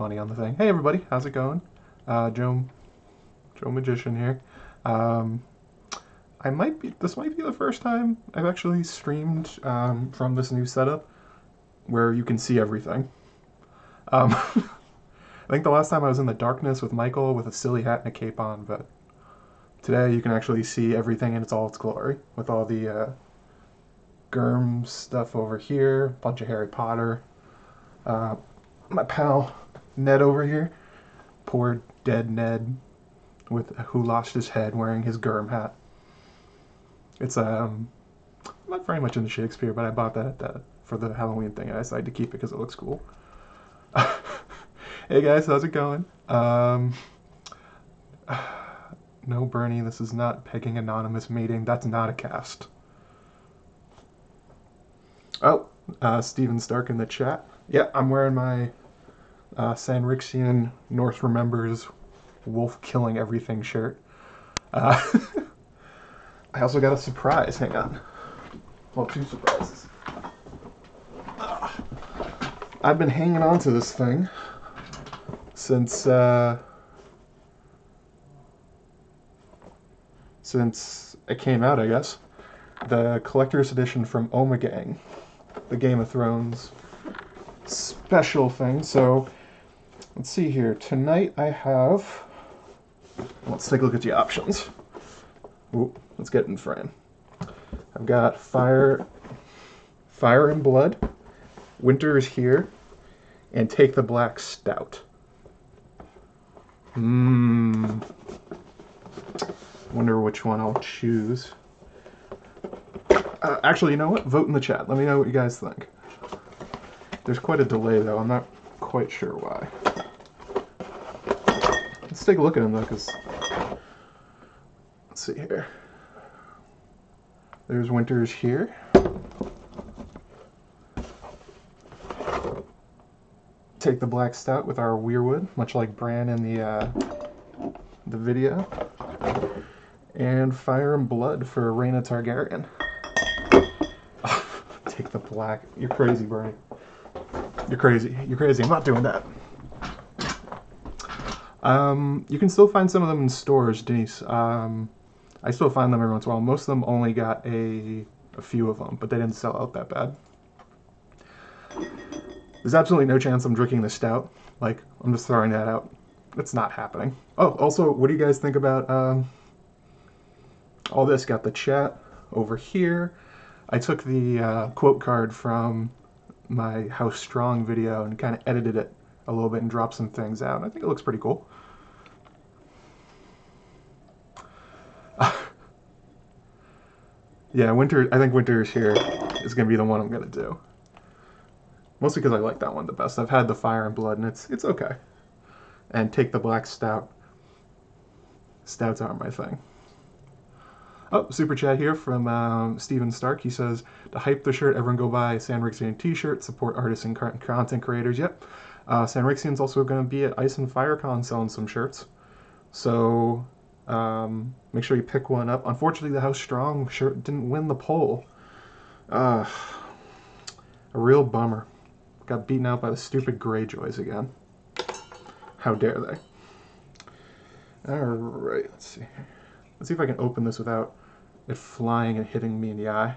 Funny on the thing. Hey everybody, how's it going? Joe Magician here. Um, this might be the first time I've actually streamed from this new setup where you can see everything. I think the last time I was in the darkness with Michael with a silly hat and a cape on, but today you can actually see everything in all its glory with all the Germ stuff over here, bunch of Harry Potter. Uh, my pal Ned over here, poor dead Ned with who lost his head wearing his Germ hat. It's not very much into Shakespeare, but I bought that for the Halloween thing. I decided to keep it because it looks cool. Hey guys, how's it going? No, Bernie, this is not Pegging Anonymous Meeting. That's not a cast. Oh, Steven Stark in the chat. Yeah, I'm wearing my Sanrixian North Remembers Wolf Killing Everything shirt. Uh, I also got a surprise. Hang on. Well, two surprises. I've been hanging on to this thing since it came out, I guess. The collector's edition from Omegang, the Game of Thrones special thing. So let's see here. Tonight I have. Let's take a look at the options. Ooh, let's get in frame. I've got Fire and Blood, Winter is Here, and Take the Black Stout. Wonder which one I'll choose. Actually, you know what? Vote in the chat. Let me know what you guys think. There's quite a delay, though. I'm not quite sure why. Let's take a look at them, though, because... Let's see here. There's Winter's Here. Take the Black Stout with our Weirwood, much like Bran in the video. And Fire and Blood for Rhaena Targaryen. Take the black. You're crazy, Bernie. You're crazy. You're crazy. I'm not doing that. You can still find some of them in stores, Denise. I still find them every once in a while. Most of them only got a few of them, but they didn't sell out that bad. There's absolutely no chance I'm drinking the stout. Like, I'm just throwing that out. It's not happening. Oh, also, what do you guys think about all this? Got the chat over here. I took the quote card from my How Strong video and kind of edited it a little bit and dropped some things out. I think it looks pretty cool. Yeah, I think Winter is Here is going to be the one I'm going to do. Mostly because I like that one the best. I've had the Fire and Blood, and it's okay. And Take the Black Stout. Stouts aren't my thing. Oh, super chat here from Steven Stark. He says, to hype the shirt, everyone go buy a Sanrixian t-shirt, support artists and content creators. Yep. Sanrixian's also going to be at Ice and FireCon selling some shirts. So make sure you pick one up. Unfortunately, the House Strong shirt didn't win the poll. A real bummer. Got beaten out by the stupid Greyjoys again. How dare they? Alright, let's see. Let's see if I can open this without it flying and hitting me in the eye.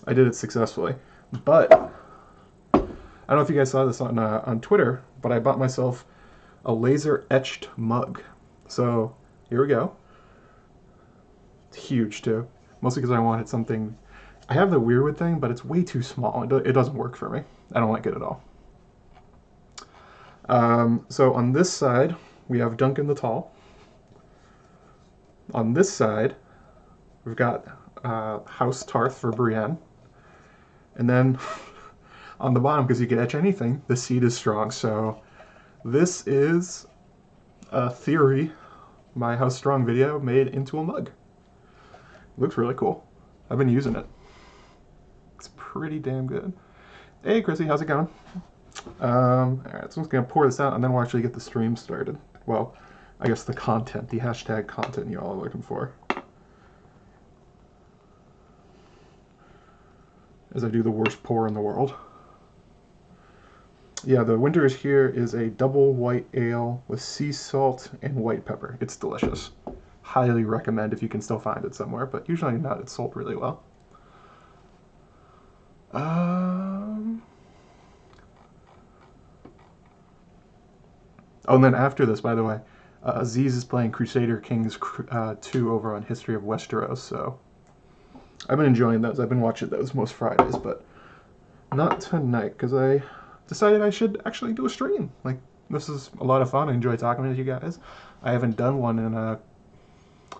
I did it successfully. But, I don't know if you guys saw this on Twitter, but I bought myself a laser-etched mug. So, here we go. It's huge, too. Mostly because I wanted something... I have the Weirwood thing, but it's way too small. It doesn't work for me. I don't like it at all. So on this side, we have Duncan the Tall. On this side, we've got House Tarth for Brienne. And then on the bottom, because you can etch anything, the seed is strong. So this is a theory, my House Strong video made into a mug. It looks really cool. I've been using it. It's pretty damn good. Hey, Chrissy, how's it going? Alright, so I'm just going to pour this out, and then we'll actually get the stream started. Well, I guess the content, the hashtag content you all are looking for. as I do the worst pour in the world. Yeah, the Winter is Here is a double white ale with sea salt and white pepper. It's delicious. Highly recommend if you can still find it somewhere, but usually not. It's sold really well. Oh, and then after this, by the way, Aziz is playing Crusader Kings 2 over on History of Westeros, so I've been enjoying those. I've been watching those most Fridays, but not tonight, because I decided I should actually do a stream. Like, this is a lot of fun. I enjoy talking with you guys. I haven't done one in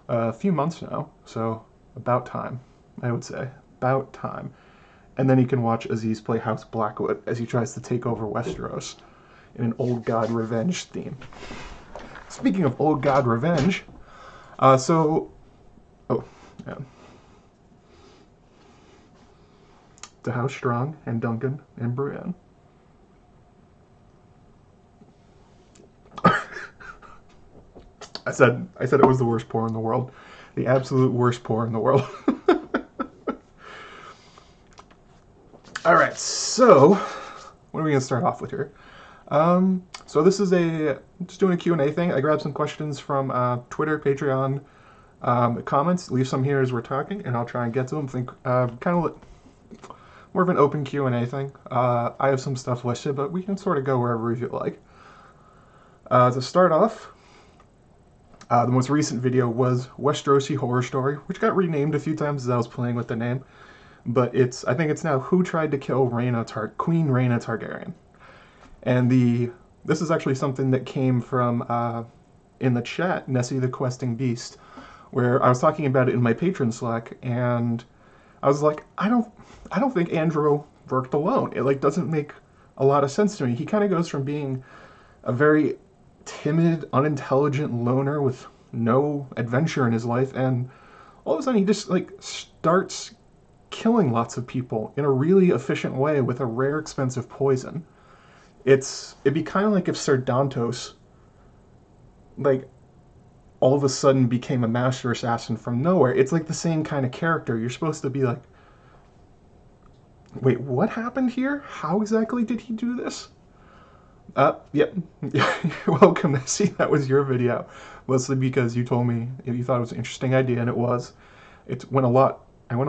a few months now, so about time, I would say. About time. And then you can watch Aziz play House Blackwood as he tries to take over Westeros in an Old God Revenge theme. Speaking of Old God Revenge, oh, yeah. To House Strong and Duncan and Brienne. I said it was the worst pour in the world. The absolute worst pour in the world. All right, so what are we going to start off with here? So this is just doing a Q&A thing. I grabbed some questions from Twitter, Patreon, comments. Leave some here as we're talking, and I'll try and get to them. Think kind of more of an open Q&A thing. I have some stuff listed, but we can sort of go wherever we feel like. To start off, the most recent video was Westerosi Horror Story, which got renamed a few times as I was playing with the name. But I think it's now Who Tried to Kill Queen Rhaena Targaryen. And this is actually something that came from in the chat, Nessie the Questing Beast, where I was talking about it in my patron Slack, and I was like, I don't think Andrew worked alone. It like doesn't make a lot of sense to me. He kind of goes from being a very timid, unintelligent loner with no adventure in his life, and all of a sudden he just like starts killing lots of people in a really efficient way with a rare, expensive poison. It'd be kind of like if Sir Dantos, like, all of a sudden became a master assassin from nowhere. It's like the same kind of character. You're supposed to be like, wait, what happened here? How exactly did he do this? Yep. You're welcome, Nessie. That was your video. Mostly because you told me you thought it was an interesting idea, and it was. I went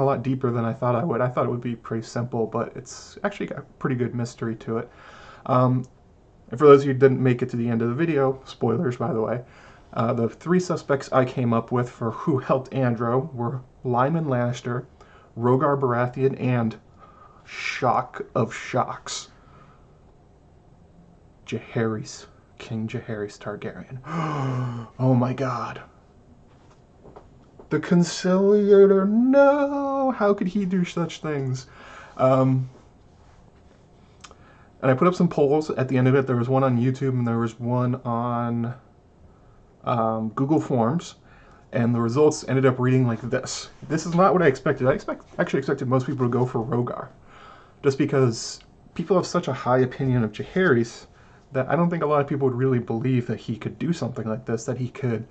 a lot deeper than I thought I would. I thought it would be pretty simple, but it's actually got a pretty good mystery to it. And for those of you who didn't make it to the end of the video, spoilers by the way, the 3 suspects I came up with for who helped Andrew were Lyman Lannister, Rhaegar Baratheon, and shock of shocks, King Jaehaerys Targaryen. Oh my god. The Conciliator, no! How could he do such things? And I put up some polls at the end of it. There was one on YouTube and there was one on Google Forms. And the results ended up reading like this. This is not what I expected. I actually expected most people to go for Rhaegar. Just because people have such a high opinion of Jaehaerys that I don't think a lot of people would really believe that he could do something like this, that he could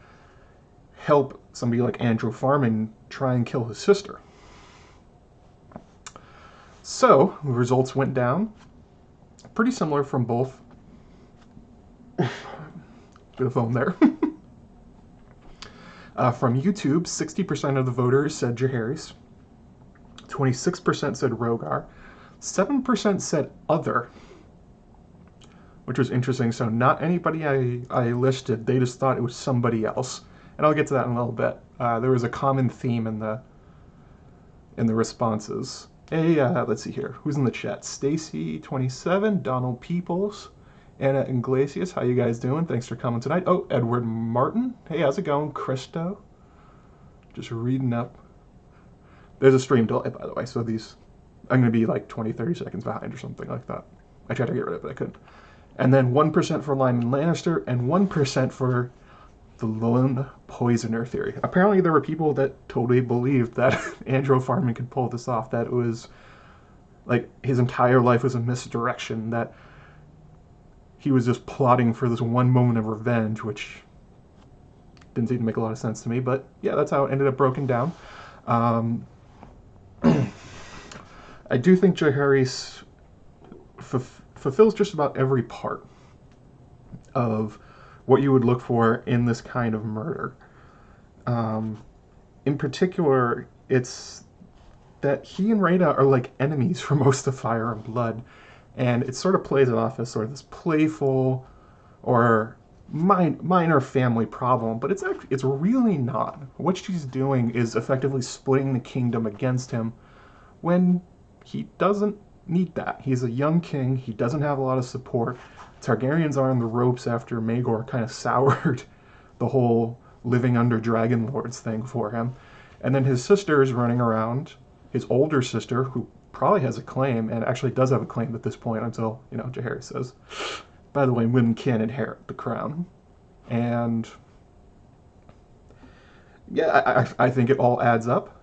help somebody like Andrew Farman try and kill his sister. So, the results went down. Pretty similar from both. Bit of foam there. From YouTube, 60% of the voters said Jaehaerys. 26% said Rhaegar. 7% said other. Which was interesting. So not anybody I listed. They just thought it was somebody else. And I'll get to that in a little bit. There was a common theme in the responses. Hey, let's see here. Who's in the chat? Stacy27, Donald Peoples, Anna Iglesias. How you guys doing? Thanks for coming tonight. Oh, Edward Martin. Hey, how's it going? Christo. Just reading up. There's a stream delay, by the way, so I'm going to be like 20, 30 seconds behind or something like that. I tried to get rid of it, but I couldn't. And then 1% for Lyman Lannister and 1% for the lone poisoner theory. Apparently there were people that totally believed that Andrew Farman could pull this off, that it was like his entire life was a misdirection, that he was just plotting for this one moment of revenge, which didn't seem to make a lot of sense to me, but yeah, that's how it ended up broken down. I do think Jaehaerys fulfills just about every part of what you would look for in this kind of murder. Um, in particular, it's that he and Rhaena are like enemies for most of Fire and Blood, and it sort of plays it off as sort of this playful or minor family problem, but it's really not. What she's doing is effectively splitting the kingdom against him when he doesn't need that. He's a young king. He doesn't have a lot of support. Targaryens are on the ropes after Maegor kind of soured the whole living under dragon lords thing for him. And then his sister is running around, his older sister, who probably has a claim, and actually does have a claim at this point until, Jaehaerys says, by the way, women can't inherit the crown. And yeah, I think it all adds up.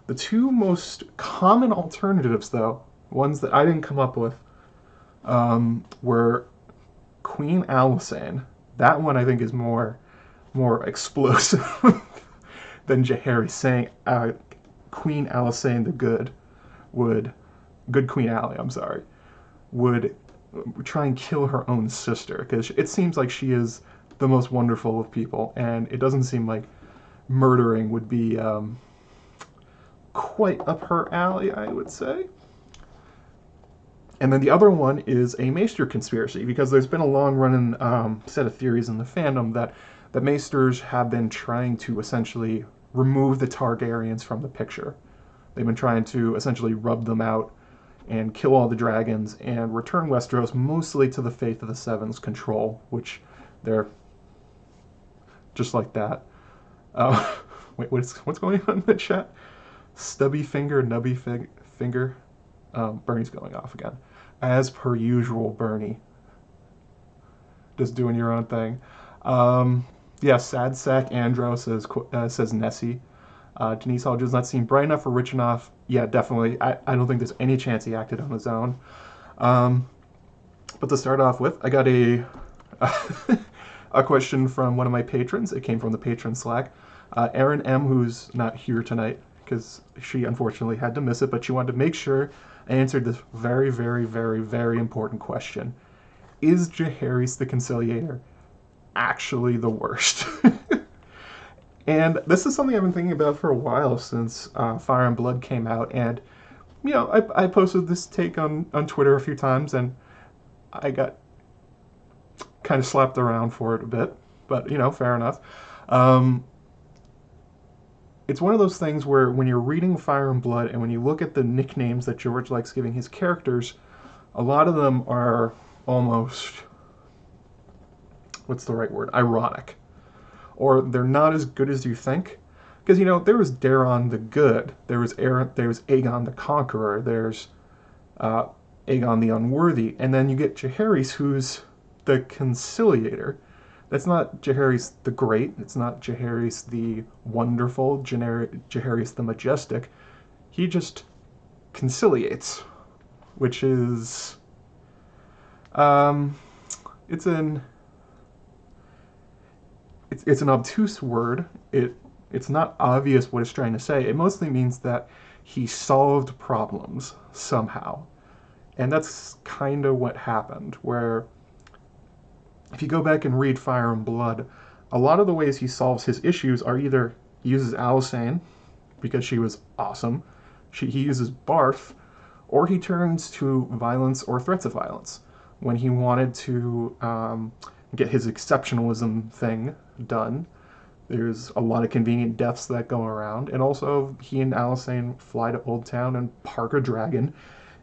The two most common alternatives, though, ones that I didn't come up with, were Queen Alysanne. That one I think is more explosive than Jaehaerys saying Queen Alysanne the good Queen Aly, I'm sorry, would try and kill her own sister, because it seems like she is the most wonderful of people, and it doesn't seem like murdering would be quite up her alley, I would say. And then the other one is a Maester conspiracy, because there's been a long-running set of theories in the fandom that the Maesters have been trying to essentially remove the Targaryens from the picture. They've been trying to essentially rub them out and kill all the dragons and return Westeros mostly to the Faith of the Seven's control, which they're just like that. Wait, what's going on in the chat? Stubby finger, nubby finger. Bernie's going off again. As per usual, Bernie. Just doing your own thing. Yeah, Sad Sack Andro says Nessie. Denise Hall does not seem bright enough or rich enough. Yeah, definitely. I don't think there's any chance he acted on his own. But to start off with, I got a a question from one of my patrons. It came from the patron Slack. Erin M., who's not here tonight because she unfortunately had to miss it, but she wanted to make sure I answered this very, very, very, very important question. Is Jaehaerys the Conciliator actually the worst? And this is something I've been thinking about for a while since Fire and Blood came out, and I posted this take on Twitter a few times, and I got kind of slapped around for it a bit, but fair enough. It's one of those things where when you're reading Fire and Blood and when you look at the nicknames that George likes giving his characters, a lot of them are almost, what's the right word, ironic. Or they're not as good as you think. Because, there was Daeron the Good, there was Aegon the Conqueror, there's Aegon the Unworthy, and then you get Jaehaerys, who's the Conciliator. That's not Jaehaerys the Great, it's not Jaehaerys the Wonderful, Jaehaerys the Majestic. He just conciliates, which is, it's an obtuse word. It's not obvious what it's trying to say. It mostly means that he solved problems somehow. And that's kind of what happened, where if you go back and read Fire and Blood, a lot of the ways he solves his issues are either he uses Alysanne, because she was awesome, he uses Barth, or he turns to violence or threats of violence. When he wanted to get his exceptionalism thing done, there's a lot of convenient deaths that go around, and also he and Alysanne fly to Old Town and park a dragon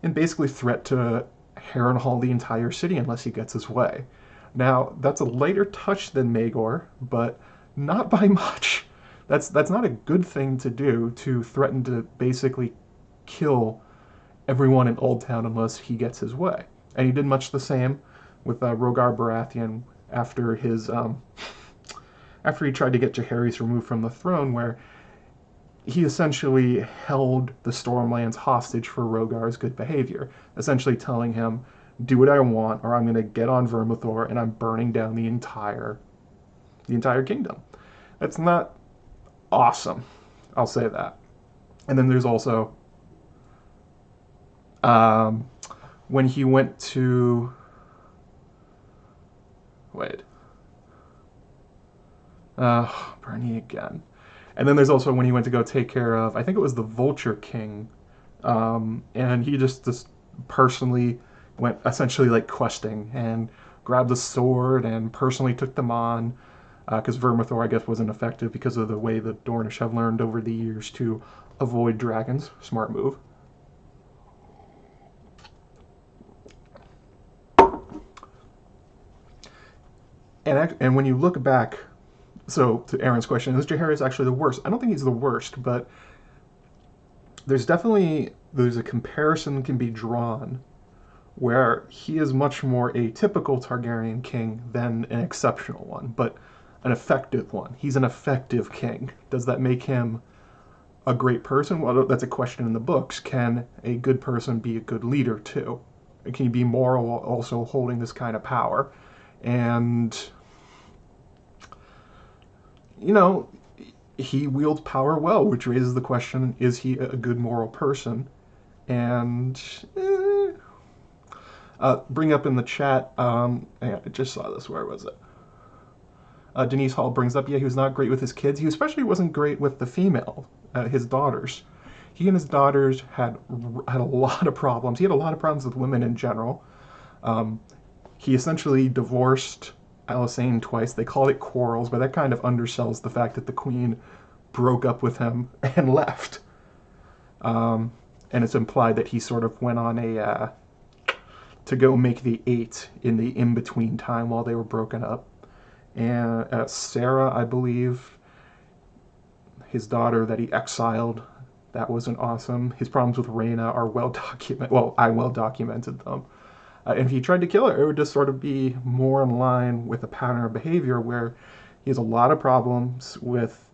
and basically threat to Harrenhal the entire city unless he gets his way. Now, that's a lighter touch than Maegor, but not by much. That's not a good thing to do, to threaten to basically kill everyone in Old Town unless he gets his way. And he did much the same with Rhaegar Baratheon after he tried to get Jaehaerys removed from the throne, where he essentially held the Stormlands hostage for Rhaegar's good behavior, essentially telling him, do what I want, or I'm going to get on Vermithor and I'm burning down the entire kingdom. That's not awesome, I'll say that. And then there's also Um, when he went to wait, Bernie again. And then there's also when he went to go take care of, I think it was the Vulture King, and he just personally went essentially like questing and grabbed a sword and personally took them on, because Vermithor, I guess, wasn't effective because of the way the Dornish have learned over the years to avoid dragons. Smart move. And when you look back, so to Aaron's question, is Jaehaerys actually the worst? I don't think he's the worst, but there's a comparison that can be drawn where he is much more a typical Targaryen king than an exceptional one, but an effective one. He's an effective king. Does that make him a great person? Well, that's a question in the books. Can a good person be a good leader too? Can he be moral while also holding this kind of power? And, you know, he wields power well, which raises the question, is he a good moral person? And bring up in the chat, I just saw this, where was it? Denise Hall brings up, yeah, he was not great with his kids. He especially wasn't great with the female, his daughters. He and his daughters had a lot of problems. He had a lot of problems with women in general. He essentially divorced Alysanne twice. They called it quarrels, but that kind of undersells the fact that the queen broke up with him and left. And it's implied that he sort of went on a to go make the 8 in the in-between time while they were broken up. And Sarah, I believe, his daughter that he exiled, that wasn't awesome. His problems with Rhaena are well documented. Well, I well documented them. And if he tried to kill her, it would just sort of be more in line with a pattern of behavior where he has a lot of problems with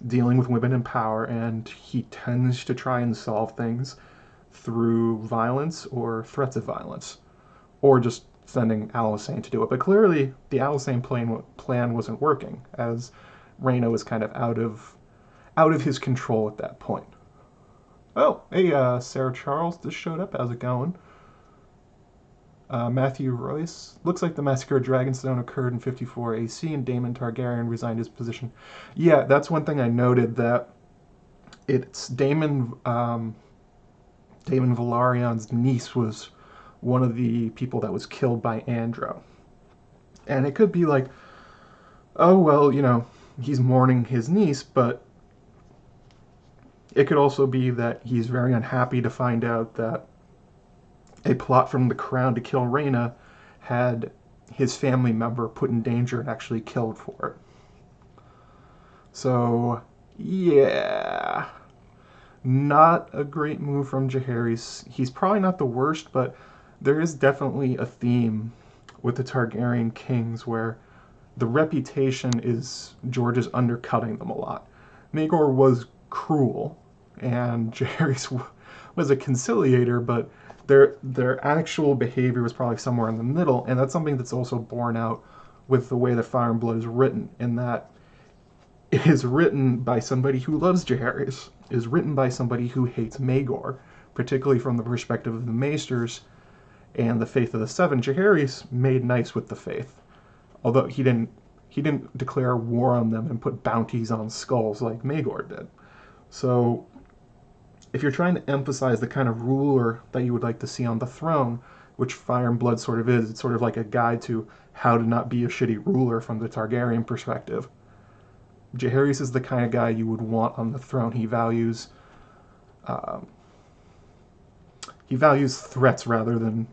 dealing with women in power, and he tends to try and solve things through violence or threats of violence, or just sending Alysanne to do it. But clearly, the Alysanne plan wasn't working, as Rhaena was kind of out of his control at that point. Oh, hey, Sarah Charles just showed up. How's it going? Matthew Royce. Looks like the massacre at Dragonstone occurred in 54 AC, and Daemon Targaryen resigned his position. Yeah, that's one thing I noted, that it's Daemon Valarion's niece was one of the people that was killed by Andro. And it could be like, oh, well, he's mourning his niece, but it could also be that he's very unhappy to find out that a plot from the Crown to kill Rhaena had his family member put in danger and actually killed for it. So, yeah, not a great move from Jaehaerys. He's probably not the worst, but there is definitely a theme with the Targaryen kings where the reputation is George is undercutting them a lot. Maegor was cruel, and Jaehaerys was a conciliator, but their actual behavior was probably somewhere in the middle, and that's something that's also borne out with the way that Fire and Blood is written, in that it is written by somebody who loves Jaehaerys, it is written by somebody who hates Maegor, particularly from the perspective of the Maesters and the Faith of the Seven. Jaehaerys made nice with the Faith, although he didn't declare war on them and put bounties on skulls like Maegor did. So if you're trying to emphasize the kind of ruler that you would like to see on the throne, which Fire and Blood sort of is, it's sort of like a guide to how to not be a shitty ruler from the Targaryen perspective. Jaehaerys is the kind of guy you would want on the throne. He values threats rather than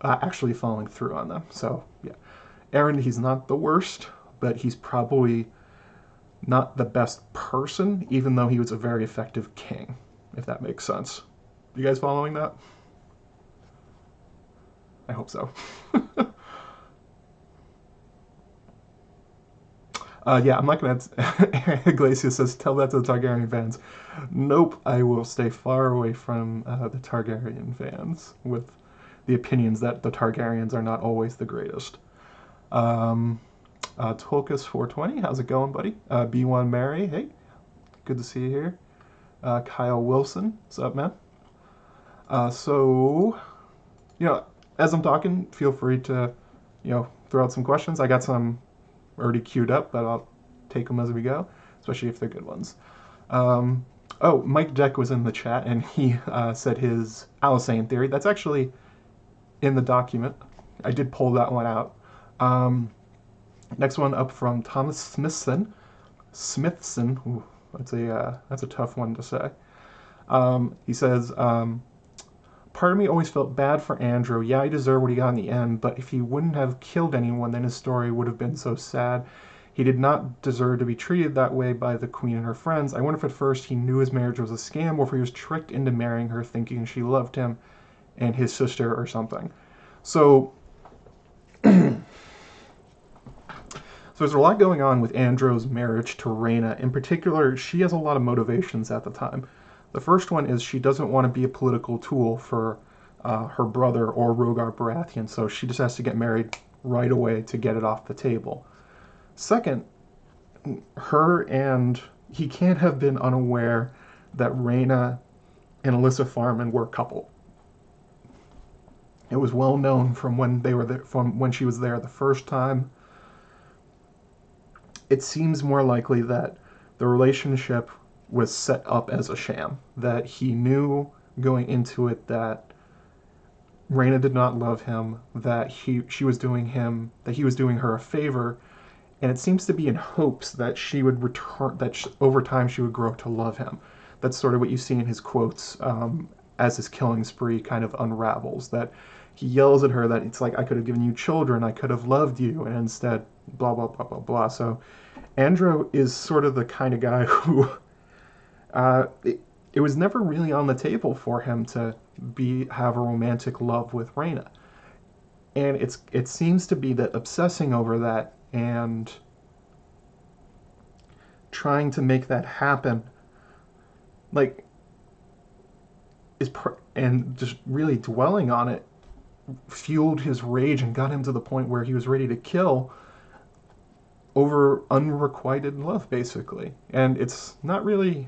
actually following through on them. So yeah, Aaron, he's not the worst, but he's probably not the best person, even though he was a very effective king, if that makes sense. You guys following that? I hope so. Yeah, I'm not going to... Iglesias says, tell that to the Targaryen fans. Nope, I will stay far away from the Targaryen fans with the opinions that the Targaryens are not always the greatest. Tolkus420, how's it going, buddy? B1 Mary, hey, good to see you here. Kyle Wilson, what's up, man? So, as I'm talking, feel free to, throw out some questions. I got some already queued up, but I'll take them as we go, especially if they're good ones. Um, Mike Deck was in the chat, and he said his Alisane theory. That's actually in the document. I did pull that one out. Next one up from Thomas Smithson. Ooh, that's a tough one to say. He says, part of me always felt bad for Andrew. Yeah, he deserved what he got in the end, but if he wouldn't have killed anyone, then his story would have been so sad. He did not deserve to be treated that way by the queen and her friends. I wonder if at first he knew his marriage was a scam, or if he was tricked into marrying her thinking she loved him and his sister or something. So there's a lot going on with Andrew's marriage to Rhaena. In particular, she has a lot of motivations at the time. The first one is she doesn't want to be a political tool for her brother or Rhaegar Baratheon, so she just has to get married right away to get it off the table. Second, he can't have been unaware that Rhaena and Alyssa Farman were a couple. It was well known from when she was there the first time. It seems more likely that the relationship was set up as a sham, that he knew going into it that Rhaena did not love him, that he was doing her a favor, and it seems to be in hopes that she would return, over time she would grow to love him. That's sort of what you see in his quotes as his killing spree kind of unravels, that he yells at her that it's like, I could have given you children, I could have loved you, and instead, blah, blah, blah, blah, blah. So Andrew is sort of the kind of guy who, it was never really on the table for him to have a romantic love with Rhaena. And it seems to be that obsessing over that and trying to make that happen, and just really dwelling on it, fueled his rage and got him to the point where he was ready to kill over unrequited love, basically. And it's not really...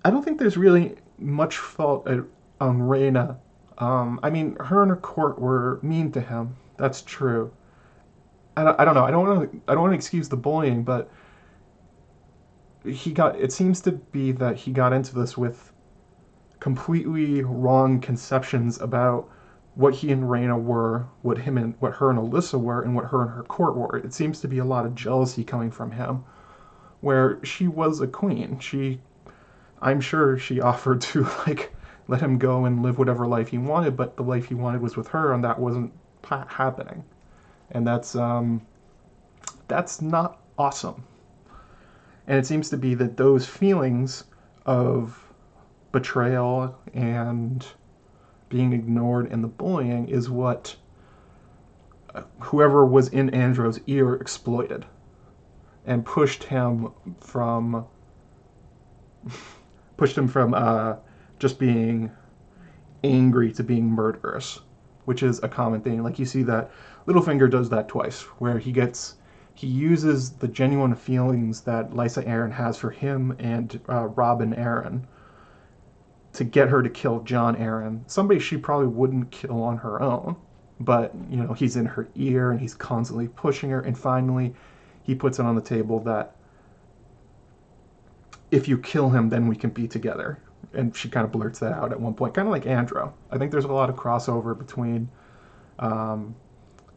I don't think there's really much fault on Rhaena. I mean, her and her court were mean to him. That's true. I don't know. I don't want to excuse the bullying, but it seems to be that he got into this with completely wrong conceptions about what he and Rhaena were, what her and Alyssa were, and what her and her court were. It seems to be a lot of jealousy coming from him, where she was a queen. I'm sure she offered to let him go and live whatever life he wanted, but the life he wanted was with her, and that wasn't happening. And that's not awesome. And it seems to be that those feelings of betrayal and being ignored and the bullying is what whoever was in Andrew's ear exploited and pushed him from just being angry to being murderous, which is a common thing. Like, you see that Littlefinger does that twice, where he uses the genuine feelings that Lysa Arryn has for him and Robin Arryn to get her to kill Jon Arryn, somebody she probably wouldn't kill on her own. But, he's in her ear and he's constantly pushing her, and finally he puts it on the table that if you kill him, then we can be together. And she kind of blurts that out at one point, kind of like Andrew. I think there's a lot of crossover between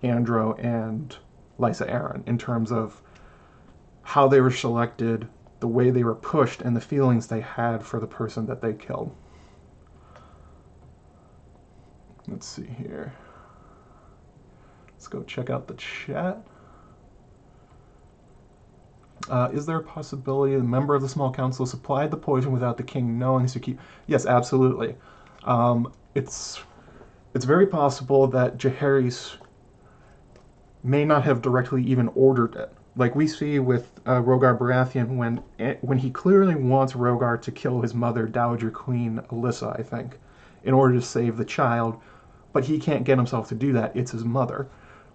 Andrew and Lysa Arryn in terms of how they were selected, the way they were pushed, and the feelings they had for the person that they killed. Let's see here. Let's go check out the chat. Is there a possibility a member of the small council supplied the poison without the king knowing to keep... Yes, absolutely. It's very possible that Jaehaerys may not have directly even ordered it. Like we see with Rhaegar Baratheon when he clearly wants Rhaegar to kill his mother, Dowager Queen Alyssa, I think, in order to save the child, but he can't get himself to do that. It's his mother.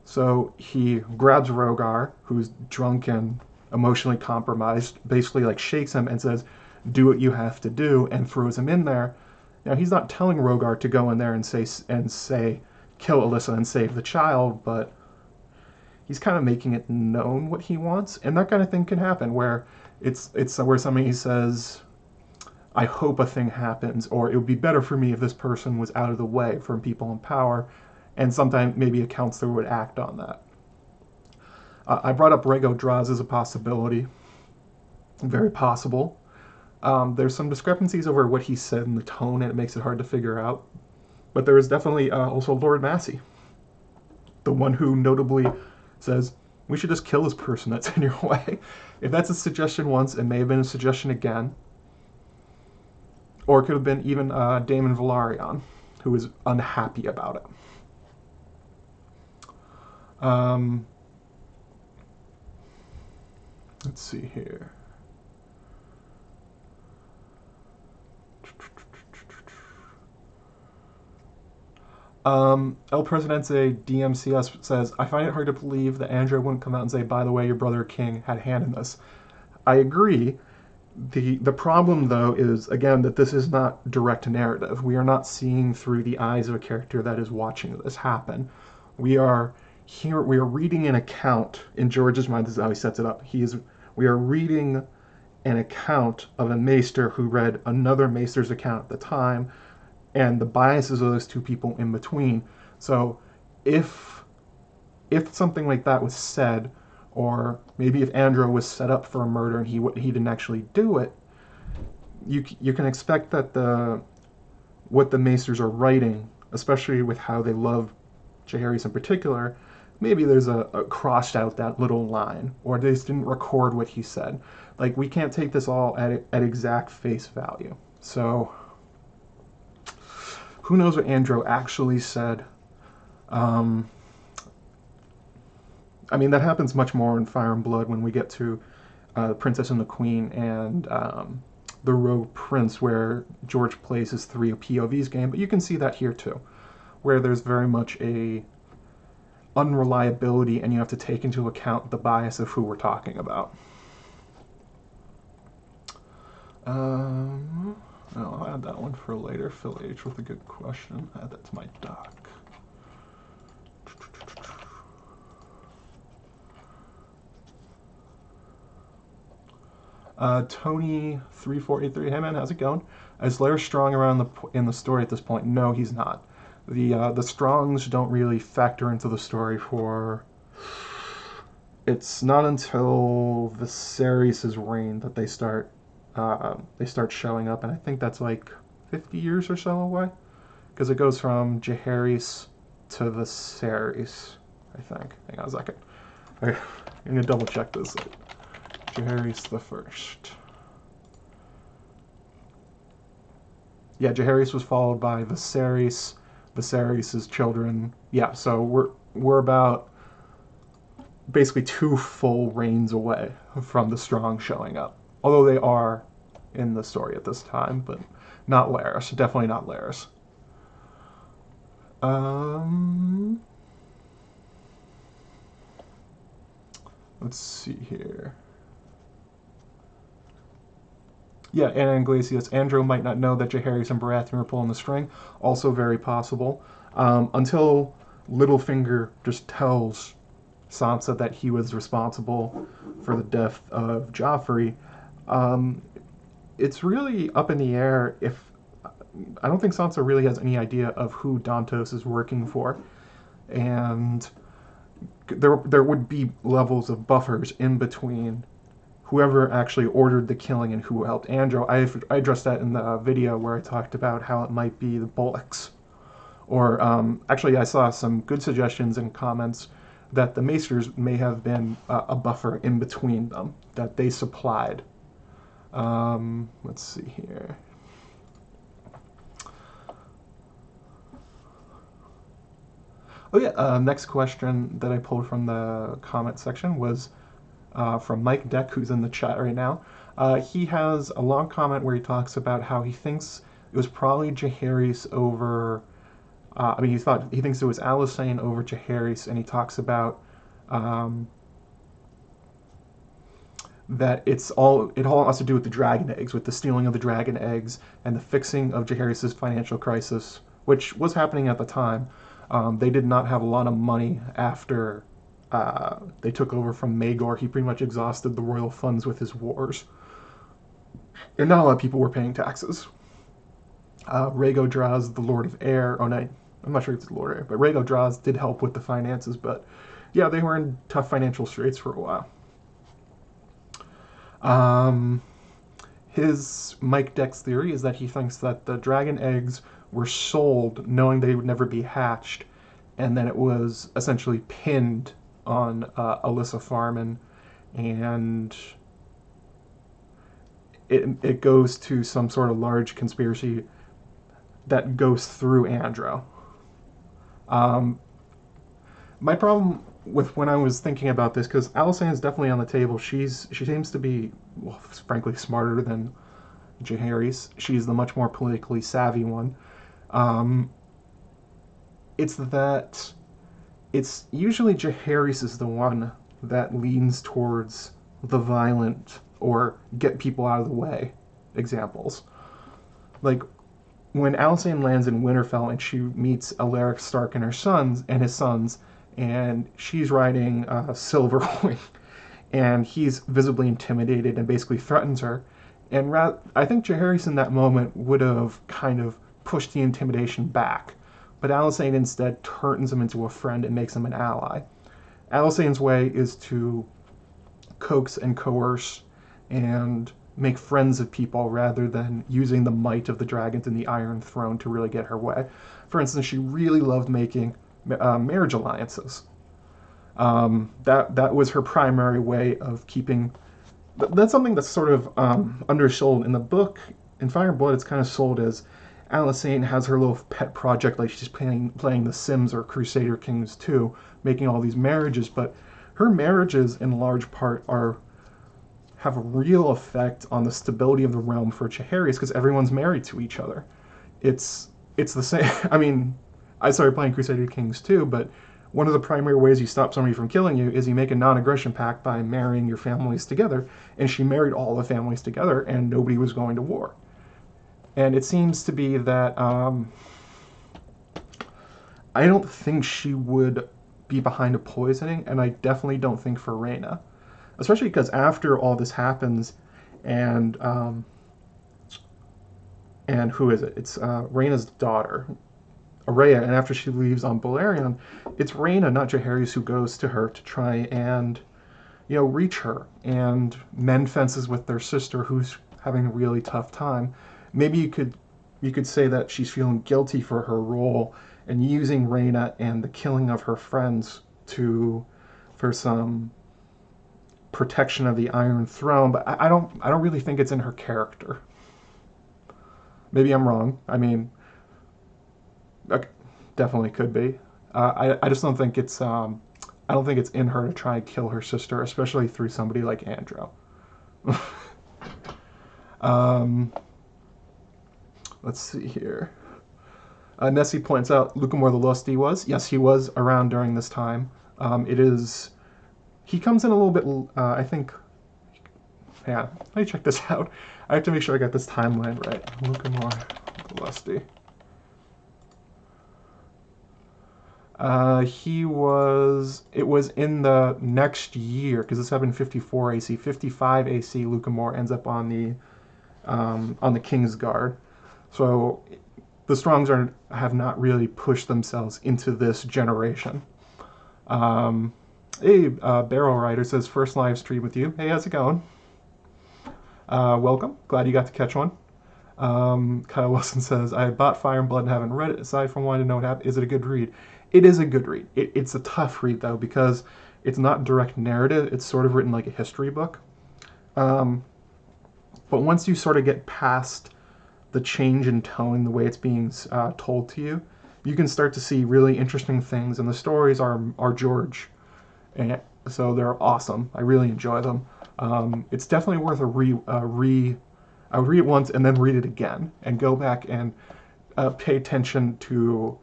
So he grabs Rhaegar, who's drunk and emotionally compromised, basically shakes him and says, do what you have to do, and throws him in there. Now, he's not telling Rogar to go in there and say kill Alyssa and save the child, but he's kind of making it known what he wants, and that kind of thing can happen where it's where somebody says, I hope a thing happens, or it would be better for me if this person was out of the way from people in power, and sometimes maybe a counselor would act on that. I brought up Rhaego Draz as a possibility. Very possible. There's some discrepancies over what he said in the tone, and it makes it hard to figure out. But there is definitely also Lord Massey, the one who notably says, we should just kill this person that's in your way. If that's a suggestion once, it may have been a suggestion again. Or it could have been even Daemon Velaryon, who was unhappy about it. Let's see here. El Presidente DMCS says, I find it hard to believe that Andrew wouldn't come out and say, by the way, your brother King had a hand in this. I agree. The problem, though, is, again, that this is not direct narrative. We are not seeing through the eyes of a character that is watching this happen. We are reading an account. In George's mind, this is how he sets it up. We are reading an account of a maester who read another maester's account at the time, and the biases of those two people in between. So if something like that was said, or maybe if Andrew was set up for a murder and he didn't actually do it, you can expect that what the maesters are writing, especially with how they love Jaehaerys in particular, maybe there's a crossed out that little line, or they just didn't record what he said. Like, we can't take this all at exact face value. So who knows what Andrew actually said? I mean, that happens much more in Fire and Blood when we get to The Princess and the Queen and The Rogue Prince, where George plays his 3 POVs game. But you can see that here too, where there's very much a unreliability, and you have to take into account the bias of who we're talking about. I'll add that one for later. Phil H. with a good question. Add that to my doc. Tony3483, hey man, how's it going? Is Lair strong around in the story at this point? No, he's not. The Strongs don't really factor into the story for... It's not until Viserys' reign that they start showing up, and I think that's like 50 years or so away, because it goes from Jaehaerys to Viserys, I think. Hang on a second. I'm gonna double check this. Jaehaerys the First. Yeah, Jaehaerys was followed by Viserys, Viserys' children. Yeah, so we're about basically 2 full reigns away from the Strong showing up. Although they are in the story at this time, but not Laris. Definitely not Laris. Let's see here. Yeah, Anna Iglesias. Andrew might not know that Jaehaerys and Baratheon were pulling the string. Also very possible. Until Littlefinger just tells Sansa that he was responsible for the death of Joffrey, it's really up in the air if... I don't think Sansa really has any idea of who Dantos is working for. And there would be levels of buffers in between whoever actually ordered the killing and who helped Andrew. I addressed that in the video where I talked about how it might be the Bullocks. Or, actually, I saw some good suggestions and comments that the Maesters may have been a buffer in between them, that they supplied. Let's see here. Oh yeah, next question that I pulled from the comment section was from Mike Deck, who's in the chat right now. He has a long comment where he talks about how he thinks it was probably Jaehaerys over... he thinks it was Alysanne over Jaehaerys, and he talks about that it all has to do with the dragon eggs, with the stealing of the dragon eggs and the fixing of Jaehaerys' financial crisis, which was happening at the time. They did not have a lot of money after they took over from Maegor. He pretty much exhausted the royal funds with his wars, and not a lot of people were paying taxes. Rhaego Draz, the Lord of Air. Oh, no, I'm not sure if it's the Lord of Air, but Rhaego Draz did help with the finances. But yeah, they were in tough financial straits for a while. His Mike Deck's theory is that he thinks that the dragon eggs were sold knowing they would never be hatched, and then it was essentially pinned on Alyssa Farman, and it goes to some sort of large conspiracy that goes through Andro. My problem with when I was thinking about this, because Alysanne is definitely on the table. She seems to be, well, frankly, smarter than Jaehaerys. She's the much more politically savvy one. It's that it's usually Jaehaerys is the one that leans towards the violent or get people out of the way examples. Like when Alysanne lands in Winterfell and she meets Alaric Stark and his sons, and she's riding Silverwing, and he's visibly intimidated and basically threatens her. And I think Jaehaerys in that moment would have kind of pushed the intimidation back, but Alysanne instead turns him into a friend and makes him an ally. Alysanne's way is to coax and coerce and make friends of people rather than using the might of the dragons and the Iron Throne to really get her way. For instance, she really loved making marriage alliances. That was her primary way of keeping. That's something that's sort of undersold in the book. In Fire and Blood, it's kind of sold as Alysanne has her little pet project, like she's playing The Sims or Crusader Kings 2, making all these marriages. But her marriages, in large part, have a real effect on the stability of the realm for Jaehaerys because everyone's married to each other. It's the same. I mean, I started playing Crusader Kings 2, but one of the primary ways you stop somebody from killing you is you make a non-aggression pact by marrying your families together, and she married all the families together, and nobody was going to war. And it seems to be that I don't think she would be behind a poisoning, and I definitely don't think for Rhaena. Especially because after all this happens, and who is it? It's Rhaena's daughter, Araya, and after she leaves on Balerion, it's Rhaena, not Jaehaerys, who goes to her to try and, reach her and mend fences with their sister, who's having a really tough time. Maybe you could say that she's feeling guilty for her role and using Rhaena and the killing of her friends for some protection of the Iron Throne, but I don't really think it's in her character. Maybe I'm wrong. I mean, definitely could be. I just don't think it's I don't think it's in her to try and kill her sister, especially through somebody like Andro. Let's see here. Nessie points out Lucamore the Lusty was. Yes, he was around during this time. He comes in a little bit, I think. Yeah, let me check this out. I have to make sure I got this timeline right. Lucamore the Lusty. It was in the next year, because this happened in 54 AC. 55 AC, Lucamore ends up on the King's Guard. So the Strongs have not really pushed themselves into this generation. Barrel Rider says, first live stream with you. Hey, how's it going? Welcome. Glad you got to catch one. Kyle Wilson says, I bought Fire and Blood and haven't read it. Aside from wanting to know what happened, is it a good read? It is a good read. It's a tough read, though, because it's not direct narrative. It's sort of written like a history book. But once you sort of get past the change in tone, the way it's being told to you, you can start to see really interesting things, and the stories are George. And so they're awesome. I really enjoy them. It's definitely worth I would read it once and then read it again and go back and pay attention to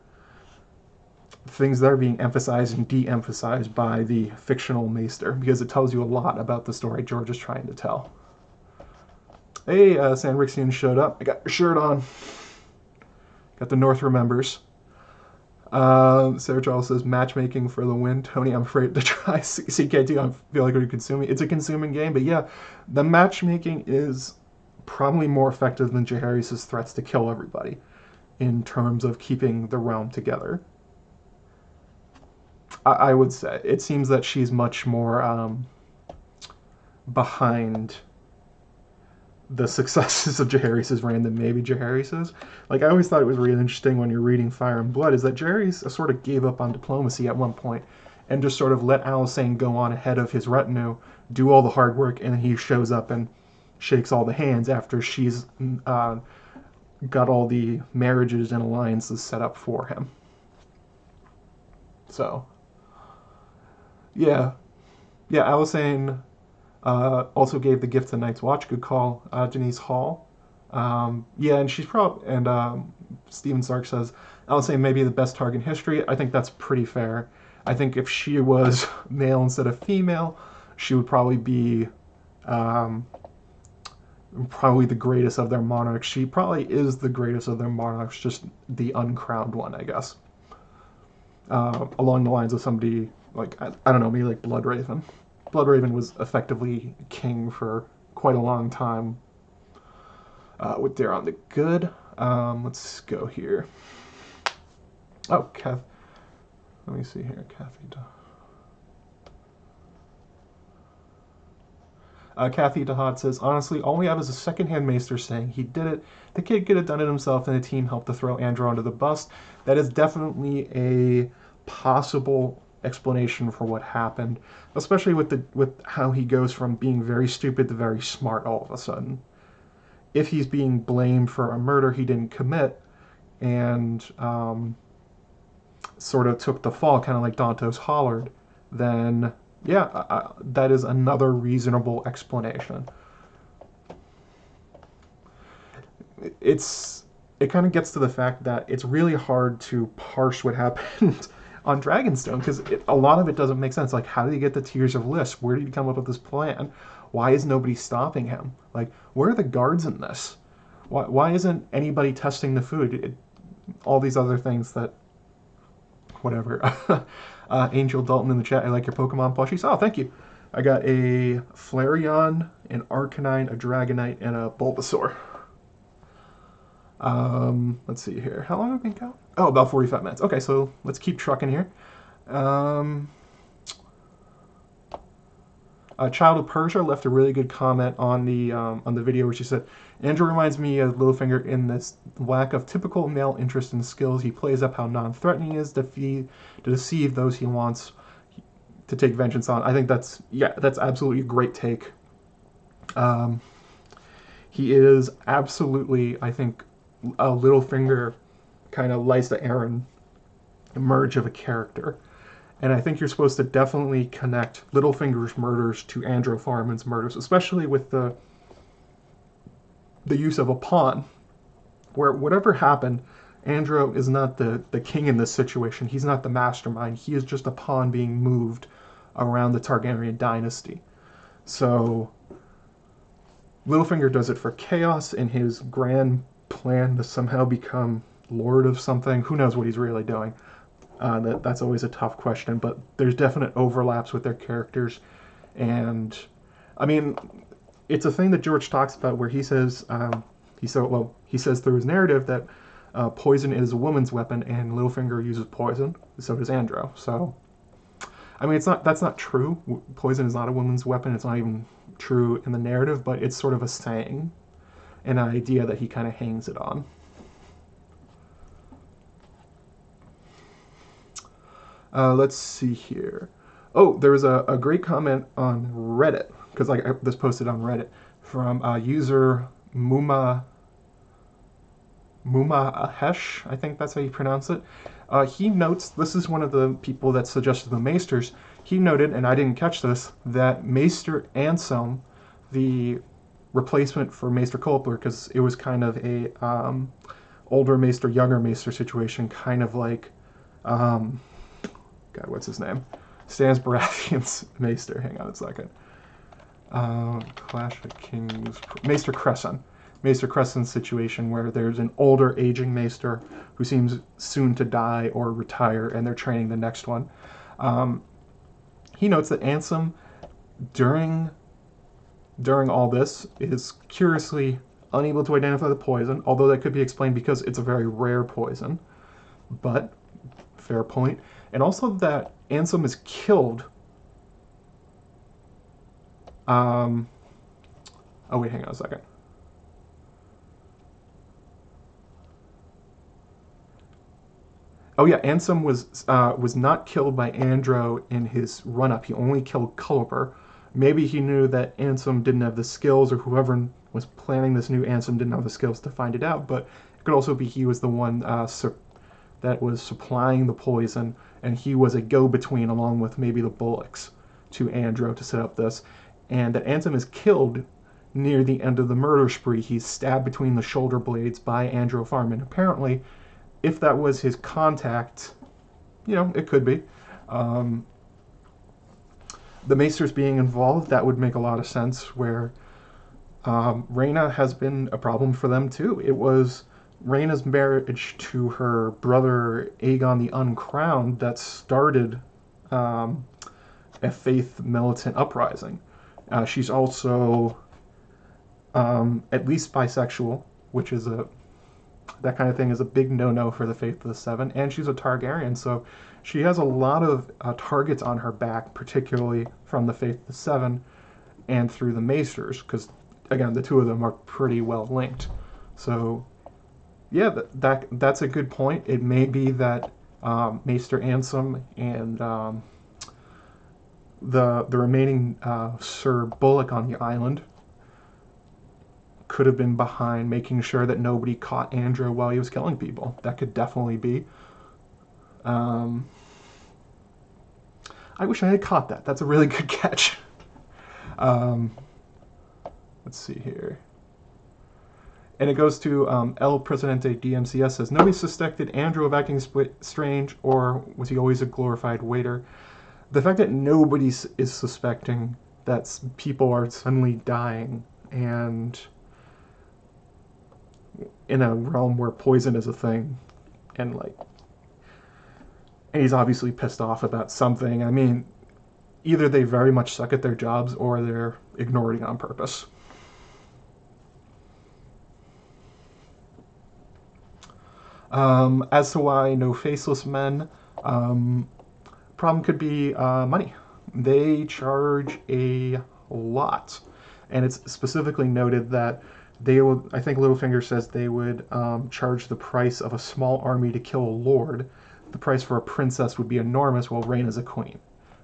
things that are being emphasized and de-emphasized by the fictional Maester, because it tells you a lot about the story George is trying to tell. Hey, Sandrixian showed up. I got your shirt on. Got the North Remembers. Sarah Charles says, matchmaking for the win. Tony, I'm afraid to try CKT. I feel like we're consuming. It's a consuming game, but yeah, the matchmaking is probably more effective than Jaehaerys' threats to kill everybody in terms of keeping the realm together. I would say. It seems that she's much more behind the successes of Jaehaerys' reign than maybe Jaehaerys'. Like, I always thought it was really interesting when you're reading Fire and Blood, is that Jaehaerys sort of gave up on diplomacy at one point and just sort of let Alysanne go on ahead of his retinue, do all the hard work, and he shows up and shakes all the hands after she's got all the marriages and alliances set up for him. So, yeah. Yeah, Alysanne also gave the gift to Night's Watch. Good call, Denise Hall. Yeah, and she's probably, and Steven Sark says, Alysanne may be the best target in history. I think that's pretty fair. I think if she was male instead of female, she would probably be probably the greatest of their monarchs. She probably is the greatest of their monarchs, just the uncrowned one, I guess. Along the lines of somebody like, I don't know, maybe like Bloodraven. Bloodraven was effectively king for quite a long time with Daeron the Good. Let's go here. Oh, let me see here. Kathy DeHot says, honestly, all we have is a secondhand Maester saying he did it. The kid could have done it himself, and the team helped to throw Andrew under the bus. That is definitely a possible explanation for what happened, especially with how he goes from being very stupid to very smart all of a sudden. If he's being blamed for a murder he didn't commit and sort of took the fall, kind of like Dantos Hollard, then yeah, that is another reasonable explanation. It kind of gets to the fact that it's really hard to parse what happened on Dragonstone, because a lot of it doesn't make sense. Like, how did he get the Tears of Lys? Where did he come up with this plan? Why is nobody stopping him? Like, where are the guards in this? Why isn't anybody testing the food? All these other things that, whatever. Angel Dalton in the chat, I like your Pokemon plushies. Oh, thank you. I got a Flareon, an Arcanine, a Dragonite, and a Bulbasaur. Let's see here. How long have we been going? Oh, about 45 minutes. Okay, so let's keep trucking here. Child of Persia left a really good comment on the video where she said, Andrew reminds me of Littlefinger in this lack of typical male interest and skills. He plays up how non-threatening he is to deceive those he wants to take vengeance on. I think that's absolutely a great take. He is absolutely, I think, a Littlefinger kind of Lysa Arryn merge of a character. And I think you're supposed to definitely connect Littlefinger's murders to Andrew Farman's murders, especially with the use of a pawn, where whatever happened, Andrew is not the king in this situation. He's not the mastermind. He is just a pawn being moved around the Targaryen dynasty. So Littlefinger does it for chaos in his grand plan to somehow become lord of something. Who knows what he's really doing? That's always a tough question, but there's definite overlaps with their characters. And I mean, it's a thing that George talks about where he says he says through his narrative that poison is a woman's weapon, and Littlefinger uses poison. So does Andrew. So I mean, that's not true. Poison is not a woman's weapon. It's not even true in the narrative, but it's sort of a saying, an idea that he kind of hangs it on. Let's see here. Oh, there was a great comment on Reddit, because this posted on Reddit from user Muma Ahesh, I think that's how you pronounce it. He notes, this is one of the people that suggested the Maesters, he noted, and I didn't catch this, that Maester Anselm, the replacement for Maester Culper, because it was kind of a older Maester, younger Maester situation, kind of like Um, God, what's his name? Stannis Baratheon's Maester. Hang on a second. Clash of Kings. Maester Cresson. Maester Cresson's situation where there's an older, aging Maester who seems soon to die or retire, and they're training the next one. He notes that Ansem, during all this, is curiously unable to identify the poison, although that could be explained because it's a very rare poison. But, fair point. And also that Ansem is killed. Oh wait, hang on a second. Oh yeah, Ansem was not killed by Andro in his run-up. He only killed Culper. Maybe he knew that Ansem didn't have the skills, or whoever was planning this new Ansem didn't have the skills to find it out. But it could also be he was the one that was supplying the poison, and he was a go-between along with maybe the Bullocks to Andro to set up this. And that Ansem is killed near the end of the murder spree. He's stabbed between the shoulder blades by Andro Farman. Apparently, if that was his contact, it could be. The Maesters being involved, that would make a lot of sense, where Rhaena has been a problem for them too. It was Rhaena's marriage to her brother Aegon the Uncrowned that started a faith militant uprising. She's also at least bisexual, which is that kind of thing is a big no-no for the Faith of the Seven, and she's a Targaryen, so she has a lot of targets on her back, particularly from the Faith of the Seven and through the Maesters, because, again, the two of them are pretty well linked. So, yeah, that's a good point. It may be that Maester Ansem and the remaining Sir Bullock on the island could have been behind making sure that nobody caught Andro while he was killing people. That could definitely be. I wish I had caught that. That's a really good catch. Let's see here. And it goes to El Presidente DMCS says, nobody suspected Andro of acting strange, or was he always a glorified waiter? The fact that nobody is suspecting that people are suddenly dying, and in a realm where poison is a thing, and he's obviously pissed off about something. I mean, either they very much suck at their jobs or they're ignoring it on purpose. As to why no faceless men, problem could be money. They charge a lot, and it's specifically noted that they would, I think Littlefinger says they would charge the price of a small army to kill a lord. The price for a princess would be enormous, while Rhaena's a queen.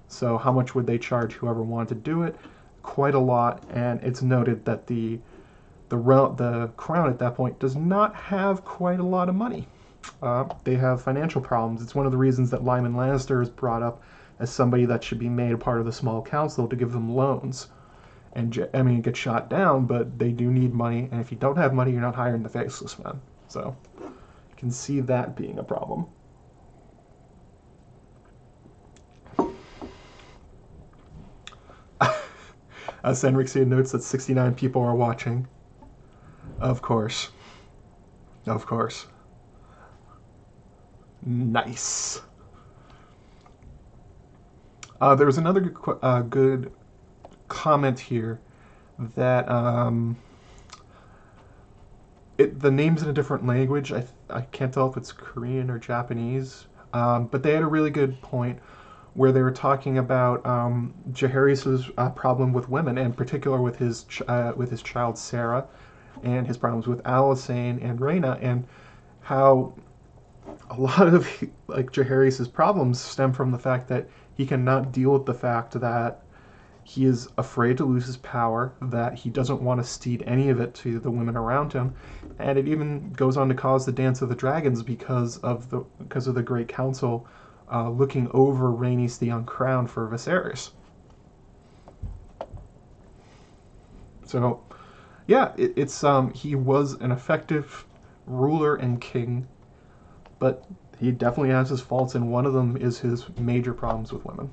So how much would they charge whoever wanted to do it? Quite a lot, and it's noted that the crown at that point does not have quite a lot of money. They have financial problems. It's one of the reasons that Lyman Lannister is brought up as somebody that should be made a part of the small council to give them loans. And get shot down, but they do need money, and if you don't have money, you're not hiring the faceless men. So, you can see that being a problem. Senrixia notes that 69 people are watching. Of course. Of course. Nice. There was another good comment here that the name's in a different language. I can't tell if it's Korean or Japanese, but they had a really good point where they were talking about Jaehaerys's problem with women, and in particular with his child Sarah, and his problems with Alysanne and Rhaena, and how a lot of Jaehaerys's problems stem from the fact that he cannot deal with the fact that he is afraid to lose his power, that he doesn't want to cede any of it to the women around him, and it even goes on to cause the Dance of the Dragons because of the Great Council looking over Rhaenys the Uncrowned for Viserys. So, yeah, it's he was an effective ruler and king, but he definitely has his faults, and one of them is his major problems with women.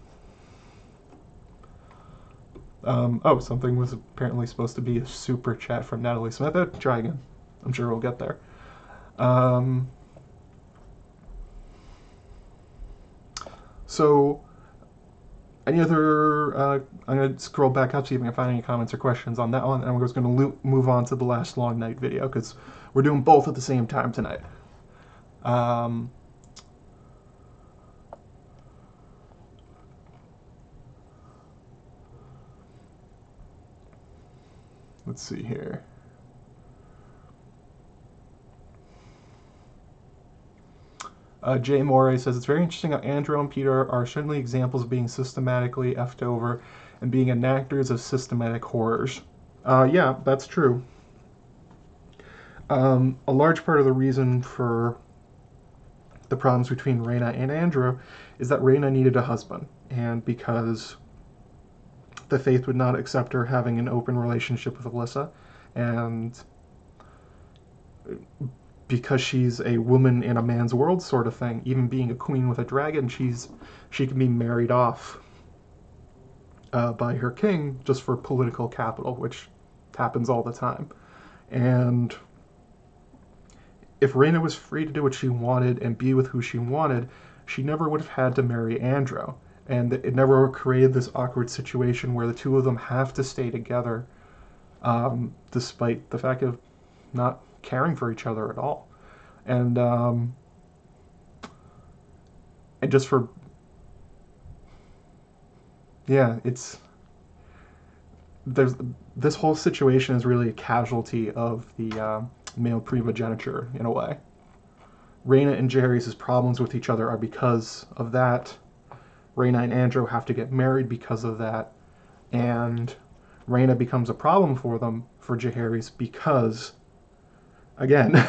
Oh, something was apparently supposed to be a super chat from Natalie Smith. Try again. I'm sure we'll get there. So, any other... I'm going to scroll back up, see if I can find any comments or questions on that one, and we're just going to move on to the last long night video, because we're doing both at the same time tonight. Let's see here. Jay Moray says, it's very interesting how Andrew and Peter are certainly examples of being systematically effed over and being enactors of systematic horrors. Yeah, that's true. A large part of the reason for the problems between Rhaena and Andrew is that Rhaena needed a husband, and because the Faith would not accept her having an open relationship with Alyssa, and because she's a woman in a man's world sort of thing, even being a queen with a dragon, she can be married off by her king just for political capital, which happens all the time. And if Rhaena was free to do what she wanted and be with who she wanted, she never would have had to marry Andrew. And it never created this awkward situation where the two of them have to stay together, despite the fact of not caring for each other at all. And just for... Yeah, this whole situation is really a casualty of the male primogeniture, in a way. Rhaena and Jaehaerys' problems with each other are because of that. Rhaena and Andrew have to get married because of that. And Rhaena becomes a problem for Jaehaerys, because, again,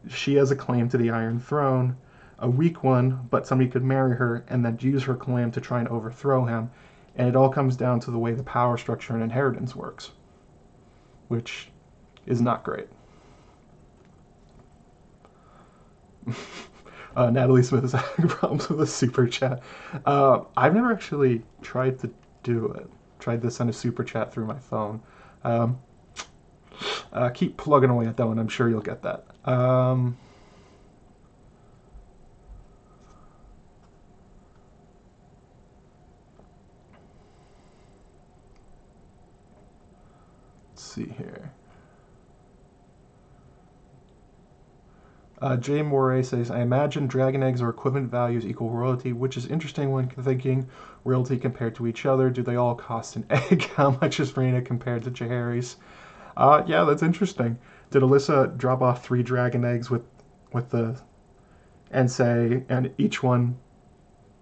she has a claim to the Iron Throne, a weak one, but somebody could marry her and then use her claim to try and overthrow him. And it all comes down to the way the power structure and inheritance works, which is not great. Natalie Smith is having problems with a super chat. I've never actually tried to do it. Tried to send a super chat through my phone. Keep plugging away at that one. I'm sure you'll get that. Let's see here. Jay Moray says, I imagine dragon eggs or equivalent values equal royalty, which is interesting when thinking royalty compared to each other. Do they all cost an egg? How much is Rhaena compared to Jaehaerys? Yeah, that's interesting. Did Alyssa drop off 3 dragon eggs with the... and each one,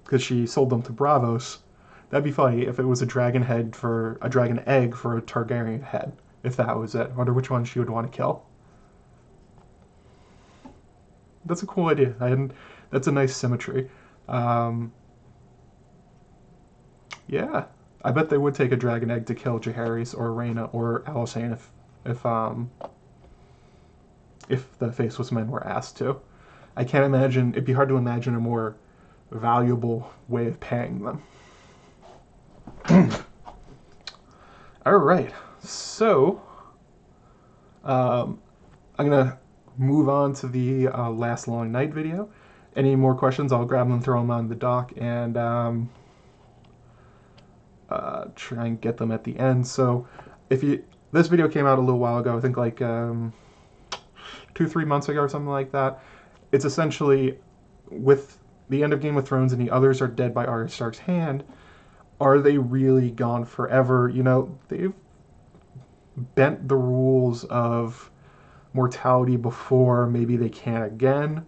because she sold them to Bravos? That'd be funny if it was a dragon egg for a Targaryen head, if that was it. I wonder which one she would want to kill. That's a cool idea. That's a nice symmetry. Yeah, I bet they would take a dragon egg to kill Jaehaerys or Rhaena or Alysanne if the Faceless Men were asked to. I can't imagine. It'd be hard to imagine a more valuable way of paying them. All right, so I'm gonna move on to the last long night video. Any more questions, I'll grab them and throw them on the dock, and try and get them at the end. So this video came out a little while ago, I think like 2-3 months ago or something like that. It's essentially, with the end of Game of Thrones and the others are dead by Arya Stark's hand, are they really gone forever? You know, they've bent the rules of mortality before, maybe they can again,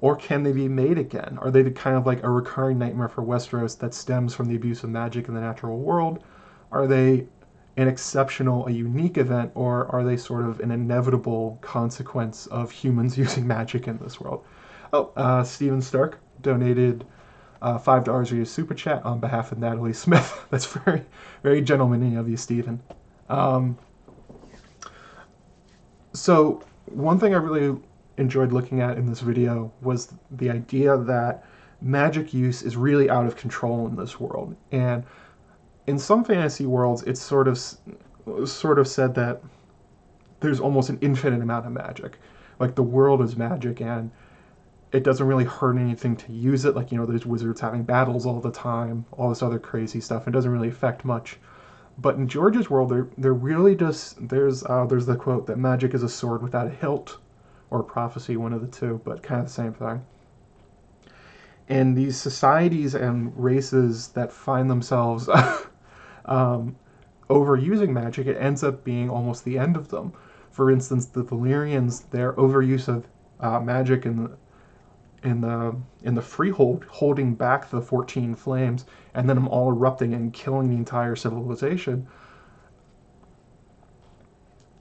or can they be made again? Are they kind of like a recurring nightmare for Westeros that stems from the abuse of magic in the natural world? Are they an exceptional, a unique event, or are they sort of an inevitable consequence of humans using magic in this world? Oh, Steven Stark donated $5 via Super Chat on behalf of Natalie Smith. That's very, very gentlemanly of you, Steven. So one thing I really enjoyed looking at in this video was the idea that magic use is really out of control in this world. And in some fantasy worlds, it's sort of said that there's almost an infinite amount of magic. Like the world is magic, and it doesn't really hurt anything to use it. Like, there's wizards having battles all the time, all this other crazy stuff. It doesn't really affect much. But in George's world, there really does. There's the quote that magic is a sword without a hilt, or a prophecy, one of the two, but kind of the same thing. And these societies and races that find themselves overusing magic, it ends up being almost the end of them. For instance, the Valyrians, their overuse of magic in the Freehold, holding back the 14 flames, and then them all erupting and killing the entire civilization.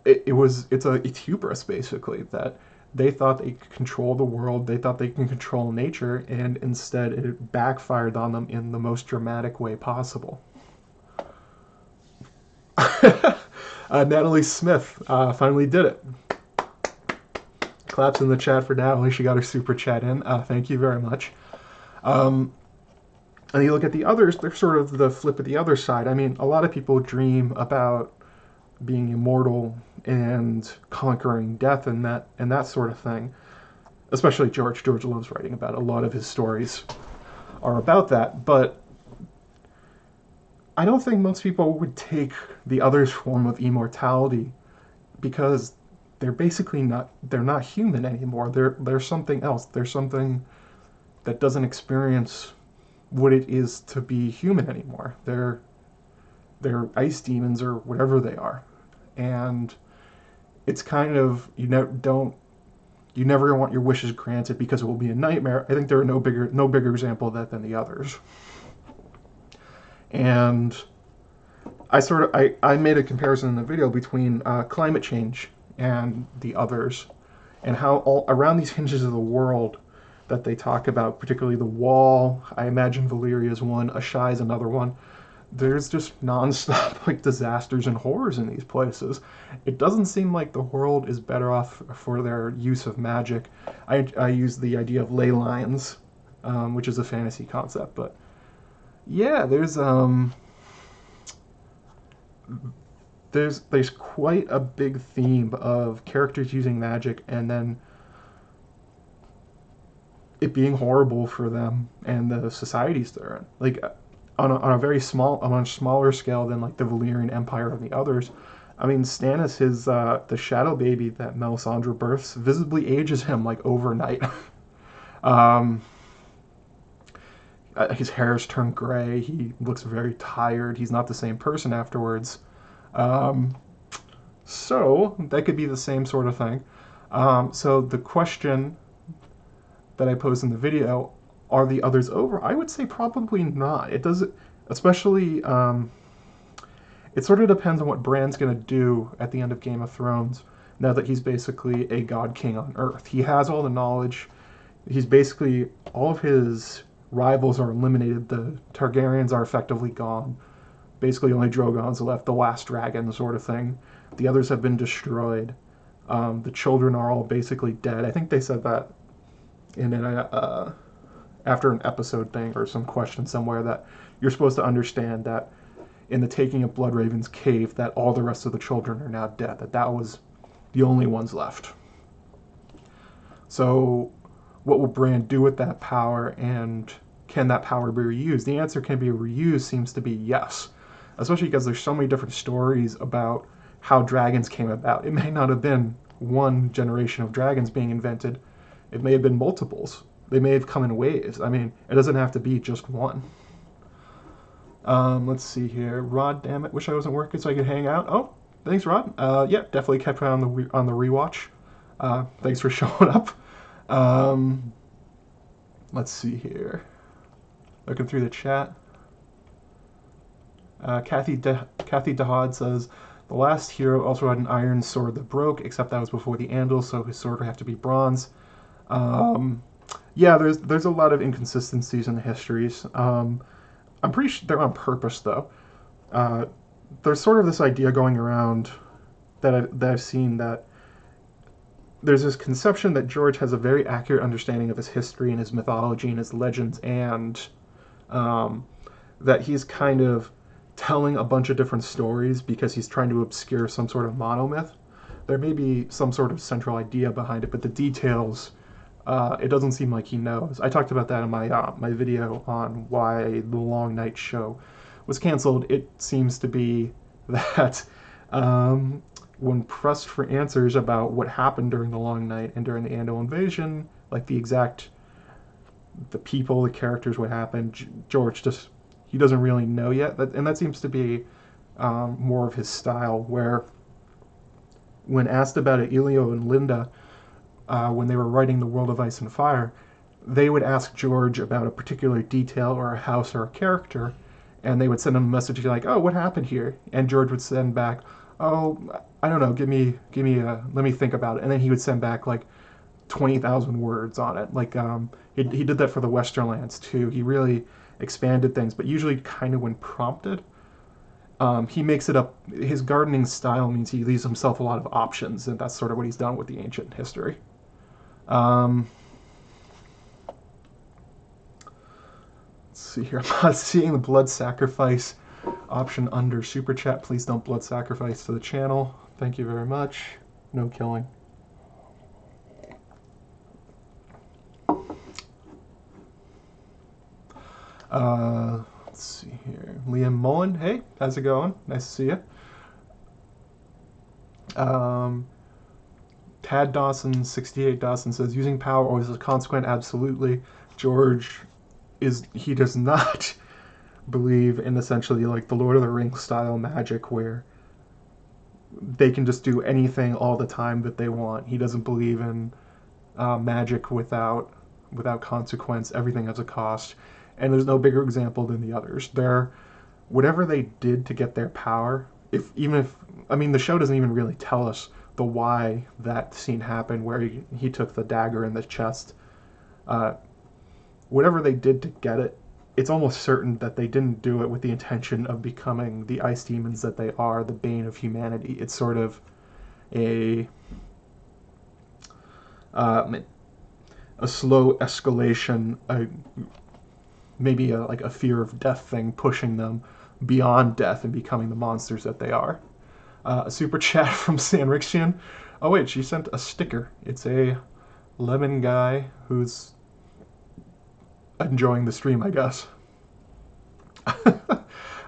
It's hubris, basically, that they thought they could control the world, they thought they can control nature, and instead it backfired on them in the most dramatic way possible. Natalie Smith finally did it. Claps in the chat for Natalie. She got her super chat in. Thank you very much. And you look at the others, they're sort of the flip of the other side. I mean, a lot of people dream about being immortal and conquering death and that sort of thing. Especially George. George loves writing about it. A lot of his stories are about that. But I don't think most people would take the other's form of immortality because they're basically they're not human anymore. They're something else. They're something that doesn't experience what it is to be human anymore. They're ice demons or whatever they are. And it's kind of, you never want your wishes granted because it will be a nightmare. I think there are no bigger example of that than the others. And I made a comparison in the video between climate change and the others, and how all around these hinges of the world that they talk about, particularly the Wall, I imagine Valyria is one, Ashai is another one, there's just nonstop like disasters and horrors in these places. It doesn't seem like the world is better off for their use of magic. I use the idea of ley lines, which is a fantasy concept, but yeah, there's quite a big theme of characters using magic and then it being horrible for them and the societies they're in. Like on a smaller scale than like the Valyrian Empire and the others. I mean, Stannis, the shadow baby that Melisandre births, visibly ages him like overnight. His hair's turned gray. He looks very tired. He's not the same person afterwards. So that could be the same sort of thing. So the question that I posed in the video, are the others over? I would say probably not. It doesn't, especially, it sort of depends on what Bran's going to do at the end of Game of Thrones, now that he's basically a god king on Earth. He has all the knowledge. He's basically, all of his rivals are eliminated. The Targaryens are effectively gone. Basically only Drogon's left, the last dragon sort of thing. The others have been destroyed. The children are all basically dead. I think they said that in after an episode thing or some question somewhere, that you're supposed to understand that in the taking of Bloodraven's cave that all the rest of the children are now dead, that was the only ones left. So what will Bran do with that power, and can that power be reused? The answer, can be reused, seems to be yes, especially because there's so many different stories about how dragons came about. It may not have been one generation of dragons being invented. It may have been multiples. They may have come in waves. I mean, it doesn't have to be just one. Let's see here. Rod, damn it, wish I wasn't working so I could hang out. Oh, thanks, Rod. Yeah, definitely kept it on the rewatch. Thanks for showing up. Let's see here. Looking through the chat. Kathy Dahad says, the last hero also had an iron sword that broke, except that was before the Andal, so his sword would have to be bronze. Yeah, there's a lot of inconsistencies in the histories. I'm pretty sure they're on purpose, though. There's sort of this idea going around that I've seen that there's this conception that George has a very accurate understanding of his history and his mythology and his legends, and um, that he's kind of telling a bunch of different stories because he's trying to obscure some sort of monomyth. There may be some sort of central idea behind it, but the details, it doesn't seem like he knows. I talked about that in my video on why the Long Night show was canceled. It seems to be that when pressed for answers about what happened during the Long Night and during the Andal invasion, like the people, the characters, what happened, George just, he doesn't really know yet. And that seems to be more of his style, where when asked about it, Elio and Linda, when they were writing The World of Ice and Fire, they would ask George about a particular detail or a house or a character, and they would send him a message like, "Oh, what happened here?" And George would send back, "Oh, I don't know. Let me think about it." And then he would send back like 20,000 words on it. Like he did that for the Westerlands too. He really expanded things, but usually kind of when prompted. He makes it up. His gardening style means he leaves himself a lot of options, and that's sort of what he's done with the ancient history. Let's see here. I'm not seeing the blood sacrifice option under Super Chat. Please don't blood sacrifice to the channel. Thank you very much. No killing. Let's see here. Liam Mullen, hey, how's it going? Nice to see you. Tad Dawson, 68 Dawson says, using power always is consequent. Absolutely. George he does not believe in essentially like the Lord of the Rings style magic where they can just do anything all the time that they want. He doesn't believe in magic without consequence. Everything has a cost. And there's no bigger example than the others. Whatever they did to get their power, the show doesn't even really tell us the why that scene happened, where he took the dagger in the chest. Whatever they did to get it, it's almost certain that they didn't do it with the intention of becoming the ice demons that they are, the bane of humanity. It's sort of a slow escalation, maybe like a fear of death thing, pushing them beyond death and becoming the monsters that they are. A super chat from Sanrixian. Oh wait, she sent a sticker. It's a lemon guy who's enjoying the stream, I guess.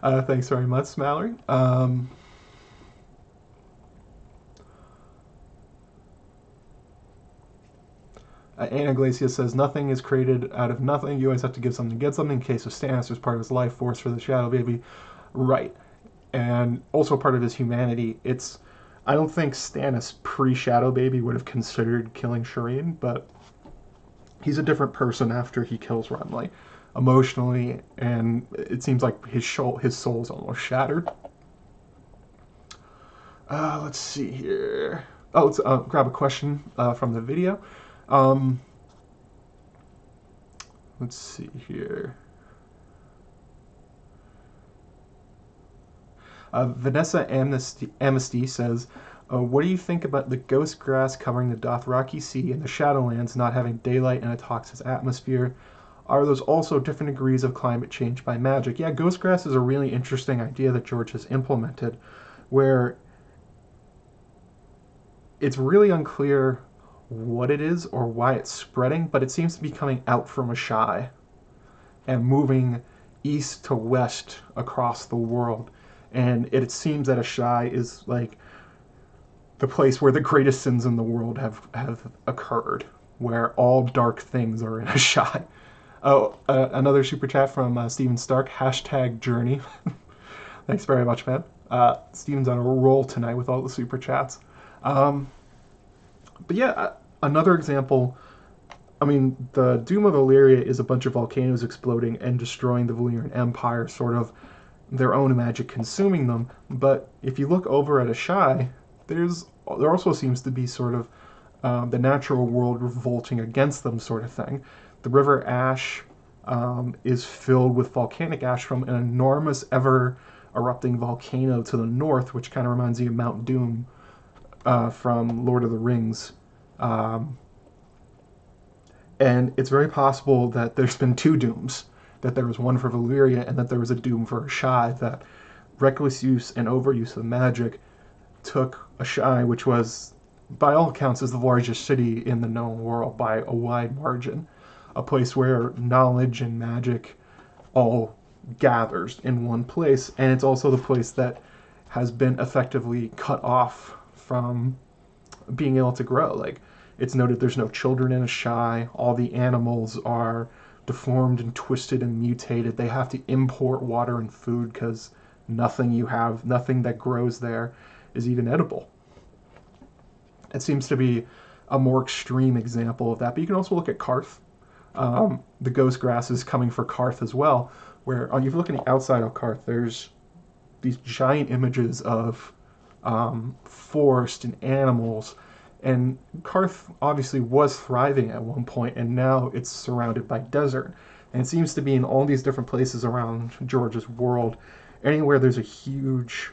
Thanks very much, Mallory. Anna Iglesias says, nothing is created out of nothing. You always have to give something to get something. In case of Stannis, there's part of his life force for the Shadow Baby. Right. And also part of his humanity. I don't think Stannis pre-Shadow Baby would have considered killing Shireen, but he's a different person after he kills Renly. Emotionally, and it seems like his soul's almost shattered. Let's see here. Oh, let's grab a question from the video. Let's see here. Vanessa Amnesty says, what do you think about the ghost grass covering the Dothraki Sea and the Shadowlands not having daylight and a toxic atmosphere? Are those also different degrees of climate change by magic? Yeah, ghost grass is a really interesting idea that George has implemented, where it's really unclear what it is or why it's spreading, but it seems to be coming out from Ashai and moving east to west across the world. And it seems that Ashai is like the place where the greatest sins in the world have occurred, where all dark things are in Ashai. Oh, another super chat from Steven Stark, #journey. Thanks very much, man. Steven's on a roll tonight with all the super chats. But yeah, another example, the Doom of Illyria is a bunch of volcanoes exploding and destroying the Valyrian Empire, sort of their own magic consuming them. But if you look over at Ashai, there also seems to be sort of the natural world revolting against them, sort of thing. The River Ash is filled with volcanic ash from an enormous, ever-erupting volcano to the north, which kind of reminds you of Mount Doom from Lord of the Rings. Um, and it's very possible that there's been two dooms, that there was one for Valyria and that there was a doom for Asshai, that reckless use and overuse of magic took Asshai, which was, by all accounts, is the largest city in the known world by a wide margin, a place where knowledge and magic all gathers in one place, and it's also the place that has been effectively cut off from being able to grow. Like, it's noted there's no children in Asshai, all the animals are deformed and twisted and mutated. They have to import water and food because nothing that grows there is even edible. It seems to be a more extreme example of that, but you can also look at Karth. The ghost grass is coming for Karth as well, where if you look at the outside of Karth, there's these giant images of forest and animals, and Karth obviously was thriving at one point, and now it's surrounded by desert. And it seems to be in all these different places around George's world, anywhere there's a huge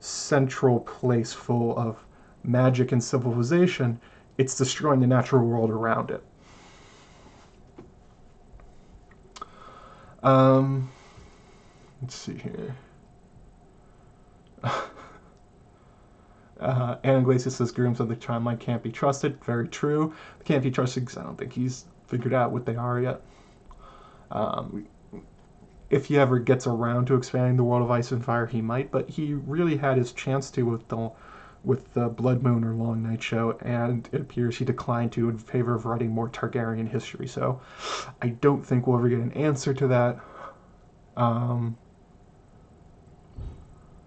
central place full of magic and civilization, it's destroying the natural world around it. Let's see here. Anna Iglesias says Grooms of the Timeline can't be trusted. Very true. They can't be trusted because I don't think he's figured out what they are yet. If he ever gets around to expanding the world of Ice and Fire, he might, but he really had his chance to with the Blood Moon or Long Night show, and it appears he declined to in favor of writing more Targaryen history. So I don't think we'll ever get an answer to that.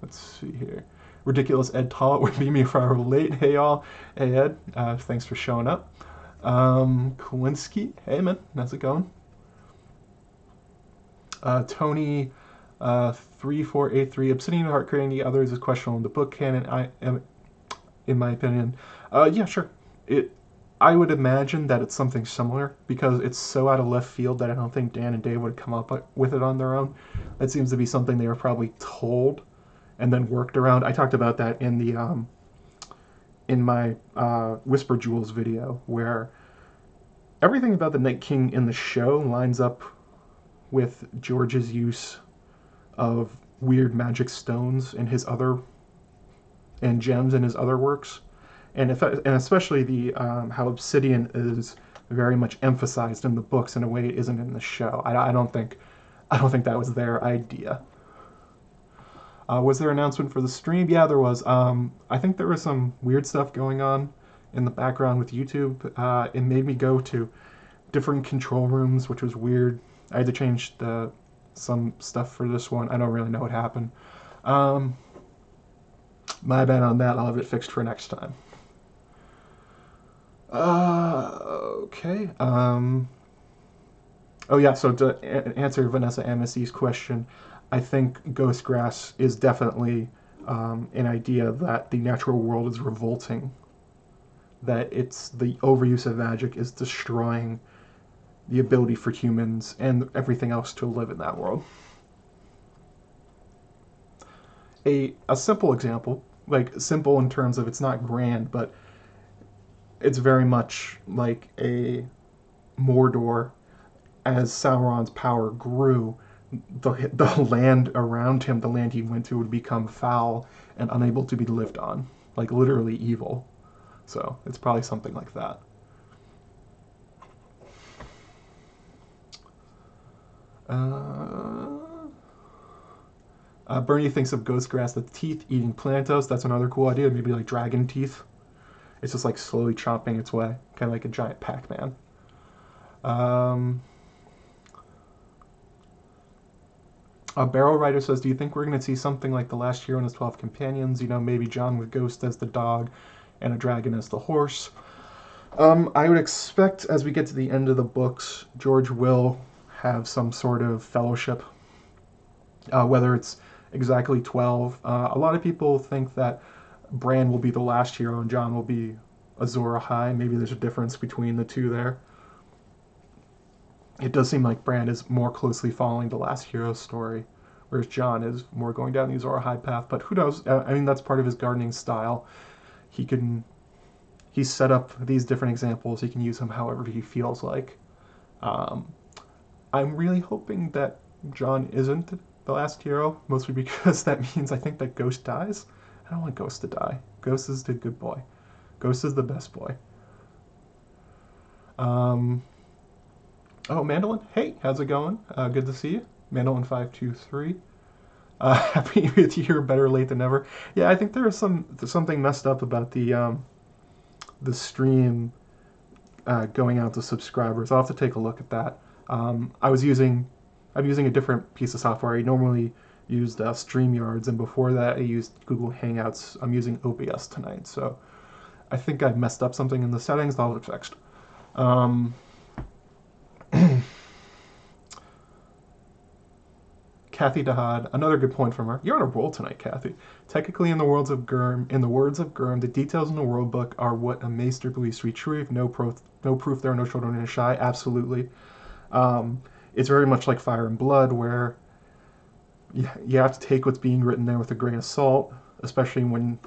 Let's see here. Ridiculous Ed Tollett would be me if I were late. Hey, y'all. Hey, Ed. Thanks for showing up. Kowinski. Hey, man. How's it going? Tony 3483. Obsidian Heart creating the others is questionable in the book canon. I am, in my opinion. Yeah, sure. I would imagine that it's something similar because it's so out of left field that I don't think Dan and Dave would come up with it on their own. That seems to be something they were probably told and then worked around. I talked about that in the in my Whisper Jewels video, where everything about the Night King in the show lines up with George's use of weird magic stones and gems in his other works, and especially the how obsidian is very much emphasized in the books in a way it isn't in the show. I don't think that was their idea. Was there an announcement for the stream? Yeah, there was. I think there was some weird stuff going on in the background with YouTube. It made me go to different control rooms, which was weird. I had to change some stuff for this one. I don't really know what happened. My bad on that. I'll have it fixed for next time. Okay. Oh yeah, so to answer Vanessa Amnesty's question, I think Ghostgrass is definitely an idea that the natural world is revolting, that it's the overuse of magic is destroying the ability for humans and everything else to live in that world. A simple example, like simple in terms of it's not grand, but it's very much like a Mordor. As Sauron's power grew, the land around him, the land he went to, would become foul and unable to be lived on, like literally evil. So it's probably something like that. Bernie thinks of Ghostgrass, the teeth eating Plantos. That's another cool idea. Maybe like dragon teeth. It's just like slowly chomping its way, kind of like a giant Pac-Man. A Barrel Rider says, do you think we're going to see something like The Last Hero and His 12 Companions? You know, maybe John with Ghost as the dog and a dragon as the horse. I would expect as we get to the end of the books, George will have some sort of fellowship. Whether it's exactly 12. A lot of people think that Bran will be the last hero and John will be Azor Ahai. Maybe there's a difference between the two there. It does seem like Bran is more closely following the last hero story, whereas John is more going down the Azor Ahai path. But who knows? I mean, that's part of his gardening style. He can he's set up these different examples. He can use them however he feels like. Um, I'm really hoping that Jon isn't the last hero, mostly because that means I think that Ghost dies. I don't want Ghost to die. Ghost is the good boy. Ghost is the best boy. Oh, Mandolin. Hey, how's it going? Good to see you. Mandolin523. Happy New Year, better late than never. Yeah, I think there's something messed up about the stream going out to subscribers. I'll have to take a look at that. I'm using a different piece of software. I normally used StreamYards, and before that I used Google Hangouts. I'm using OBS tonight, so I think I messed up something in the settings. I'll have it fixed. Kathy Dahad, another good point from her. You're on a roll tonight, Kathy. Technically, in the words of Gurm, the details in the world book are what a maester believes to be true. No proof there are no children in a shy. Absolutely. It's very much like Fire and Blood, where you have to take what's being written there with a grain of salt, especially when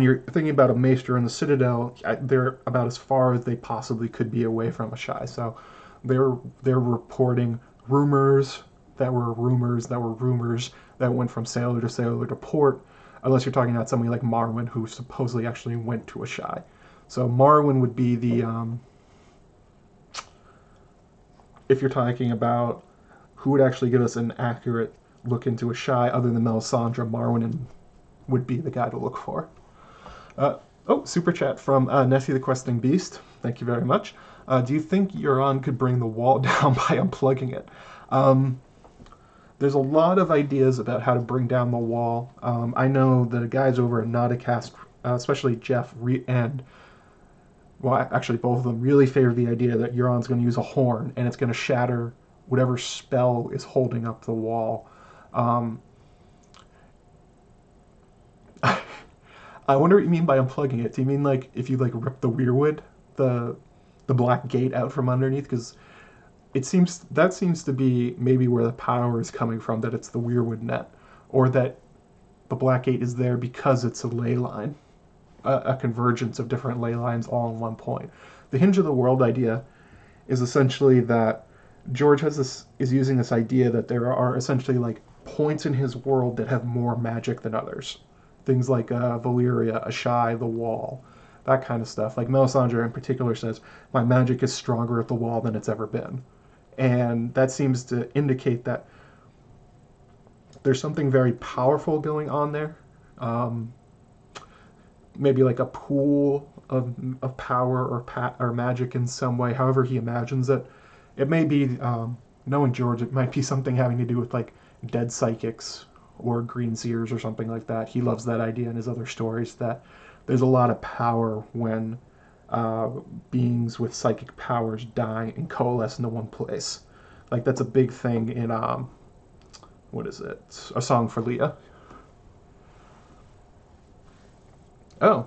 you're thinking about a maester in the Citadel. They're about as far as they possibly could be away from a shy. So they're reporting rumors that were rumors that went from sailor to port, unless you're talking about somebody like Marwyn, who supposedly actually went to a shy. So Marwyn would be the if you're talking about who would actually give us an accurate look into a shy other than Melisandre, Marwyn would be the guy to look for. Super chat from Nessie the Questing Beast. Thank you very much. Do you think Euron could bring the wall down by unplugging it? There's a lot of ideas about how to bring down the wall. I know the guys over at Nauticast, especially Jeff actually both of them, really favor the idea that Euron's going to use a horn and it's going to shatter whatever spell is holding up the wall. I wonder what you mean by unplugging it. Do you mean like if you like rip the weirwood, the black gate out from underneath? Because that seems to be maybe where the power is coming from, that it's the weirwood net, or that the black gate is there because it's a ley line, a convergence of different ley lines all in one point. The hinge of the world idea is essentially that George is using this idea that there are essentially like points in his world that have more magic than others. Things like Valyria, Ashai, the Wall, that kind of stuff. Like Melisandre in particular says, my magic is stronger at the Wall than it's ever been. And that seems to indicate that there's something very powerful going on there. Maybe like a pool of power or magic in some way, however he imagines it. It may be, knowing George, it might be something having to do with like dead psychics or green seers or something like that. He loves that idea in his other stories, that there's a lot of power when beings with psychic powers die and coalesce into one place. Like that's a big thing in what is it? A Song for Leah. Oh,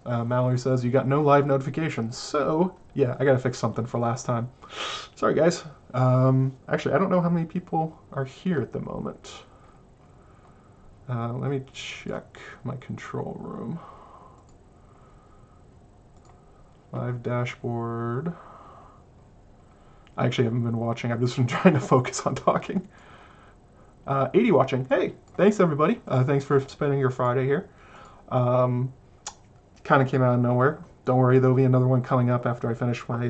Mallory says you got no live notifications. So yeah, I gotta fix something for last time. Sorry guys. Actually, I don't know how many people are here at the moment. Let me check my control room. Live dashboard. I actually haven't been watching. I've just been trying to focus on talking. 80 watching. Hey, thanks everybody. Thanks for spending your Friday here. Kind of came out of nowhere. Don't worry, there'll be another one coming up after I finish my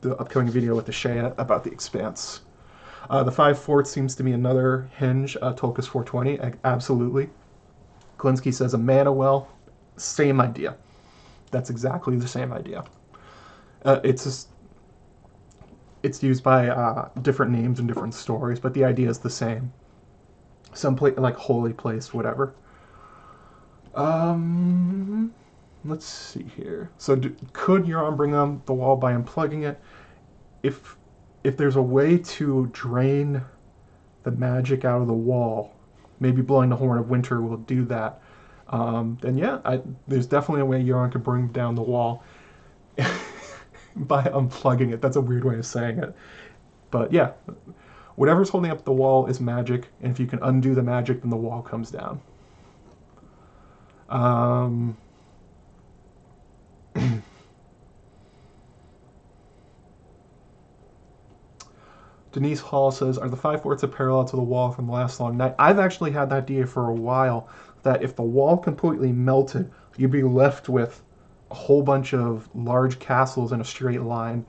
the upcoming video with the Shea about the Expanse. The 5 Forts seems to be another hinge. Tolkis 420, absolutely. Klinsky says a mana well. Same idea. That's exactly the same idea. It's used by different names and different stories, but the idea is the same. Some like holy place, whatever. Let's see here. So could Euron bring on the wall by unplugging it? If there's a way to drain the magic out of the wall, maybe blowing the Horn of Winter will do that. Then yeah, there's definitely a way Euron could bring down the wall by unplugging it. That's a weird way of saying it. But yeah, whatever's holding up the wall is magic, and if you can undo the magic, then the wall comes down. Denise Hall says, "Are the five forts a parallel to the wall from the last long night?" I've actually had that idea for a while, that if the wall completely melted, you'd be left with a whole bunch of large castles in a straight line,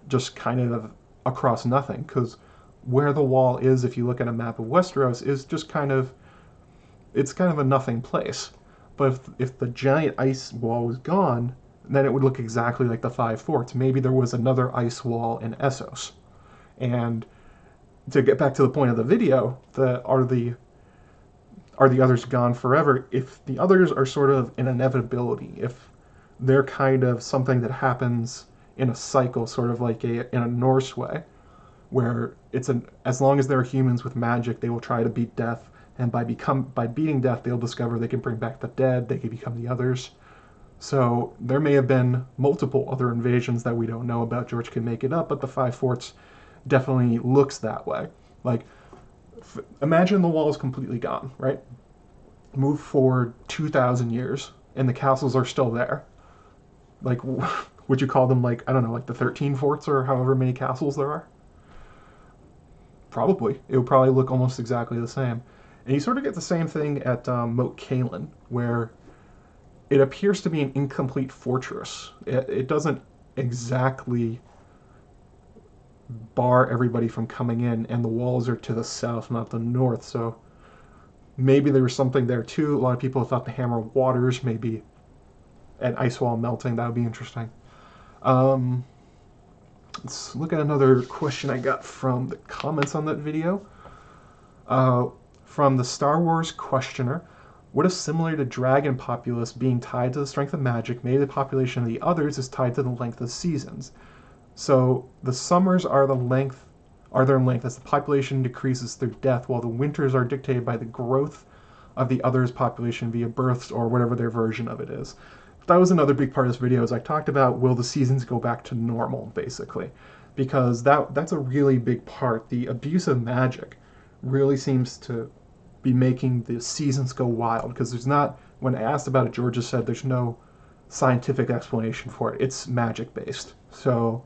just kind of across nothing. Because where the wall is, if you look at a map of Westeros, is just it's kind of a nothing place. But if the giant ice wall was gone, then it would look exactly like the five forts. Maybe there was another ice wall in Essos. And to get back to the point of the video, are the others gone forever? If the others are sort of an inevitability, if they're kind of something that happens in a cycle, sort of like in a Norse way, where as long as there are humans with magic, they will try to beat death, and by beating death, they'll discover they can bring back the dead, they can become the others. So there may have been multiple other invasions that we don't know about. George can make it up, but the Five Forts definitely looks that way. Like, imagine the wall is completely gone, right? Move forward 2,000 years, and the castles are still there. Like, would you call them, like, I don't know, like the 13 forts or however many castles there are? Probably. It would probably look almost exactly the same. And you sort of get the same thing at Moat Cailin, where it appears to be an incomplete fortress. It doesn't exactly bar everybody from coming in, and the walls are to the south, not the north, so maybe there was something there too. A lot of people thought the Hammer of Waters may be an ice wall melting. That would be interesting. Let's look at another question I got from the comments on that video. From the Star Wars questioner, what if similar to dragon populace being tied to the strength of magic, maybe the population of the others is tied to the length of seasons? So the summers are their length as the population decreases through death, while the winters are dictated by the growth of the other's population via births or whatever their version of it is. That was another big part of this video, as I talked about, will the seasons go back to normal, basically? Because that's a really big part. The abuse of magic really seems to be making the seasons go wild, because there's not, when I asked about it, Georgia said there's no scientific explanation for it. It's magic based. So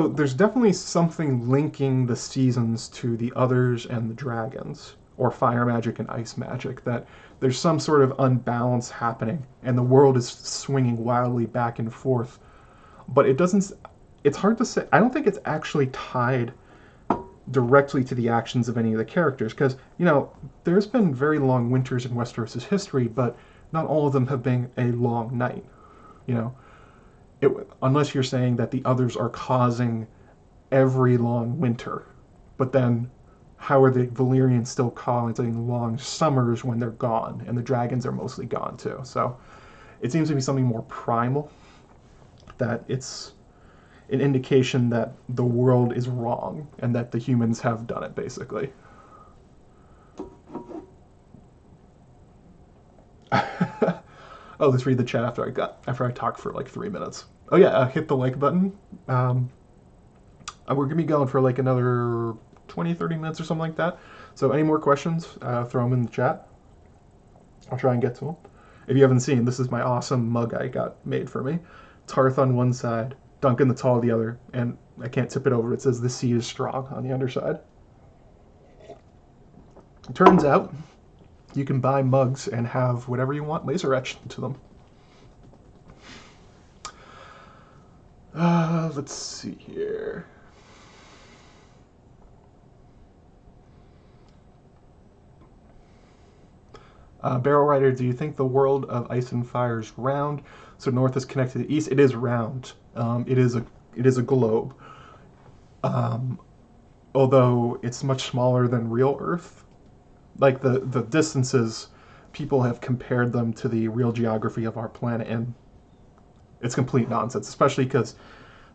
there's definitely something linking the seasons to the others and the dragons, or fire magic and ice magic, that there's some sort of unbalance happening, and the world is swinging wildly back and forth. But it's hard to say. I don't think it's actually tied directly to the actions of any of the characters, because, there's been very long winters in Westeros' history, but not all of them have been a long night, unless you're saying that the others are causing every long winter. But then, how are the Valyrians still causing long summers when they're gone, and the dragons are mostly gone too? So it seems to be something more primal, that it's an indication that the world is wrong, and that the humans have done it, basically. Oh, let's read the chat after I talk for like 3 minutes. Oh yeah, hit the like button. We're gonna be going for like another 20-30 minutes or something like that. So any more questions, throw them in the chat. I'll try and get to them. If you haven't seen, this is my awesome mug I got made for me. Tarth on one side, Duncan the Tall the other, and I can't tip it over. It says the sea is strong on the underside. It turns out you can buy mugs and have whatever you want laser etched into them. Let's see here. Barrel Rider, do you think the world of Ice and Fire is round? So north is connected to east. It is round. It is a globe. Although it's much smaller than real Earth. Like the distances, people have compared them to the real geography of our planet, and it's complete nonsense. Especially because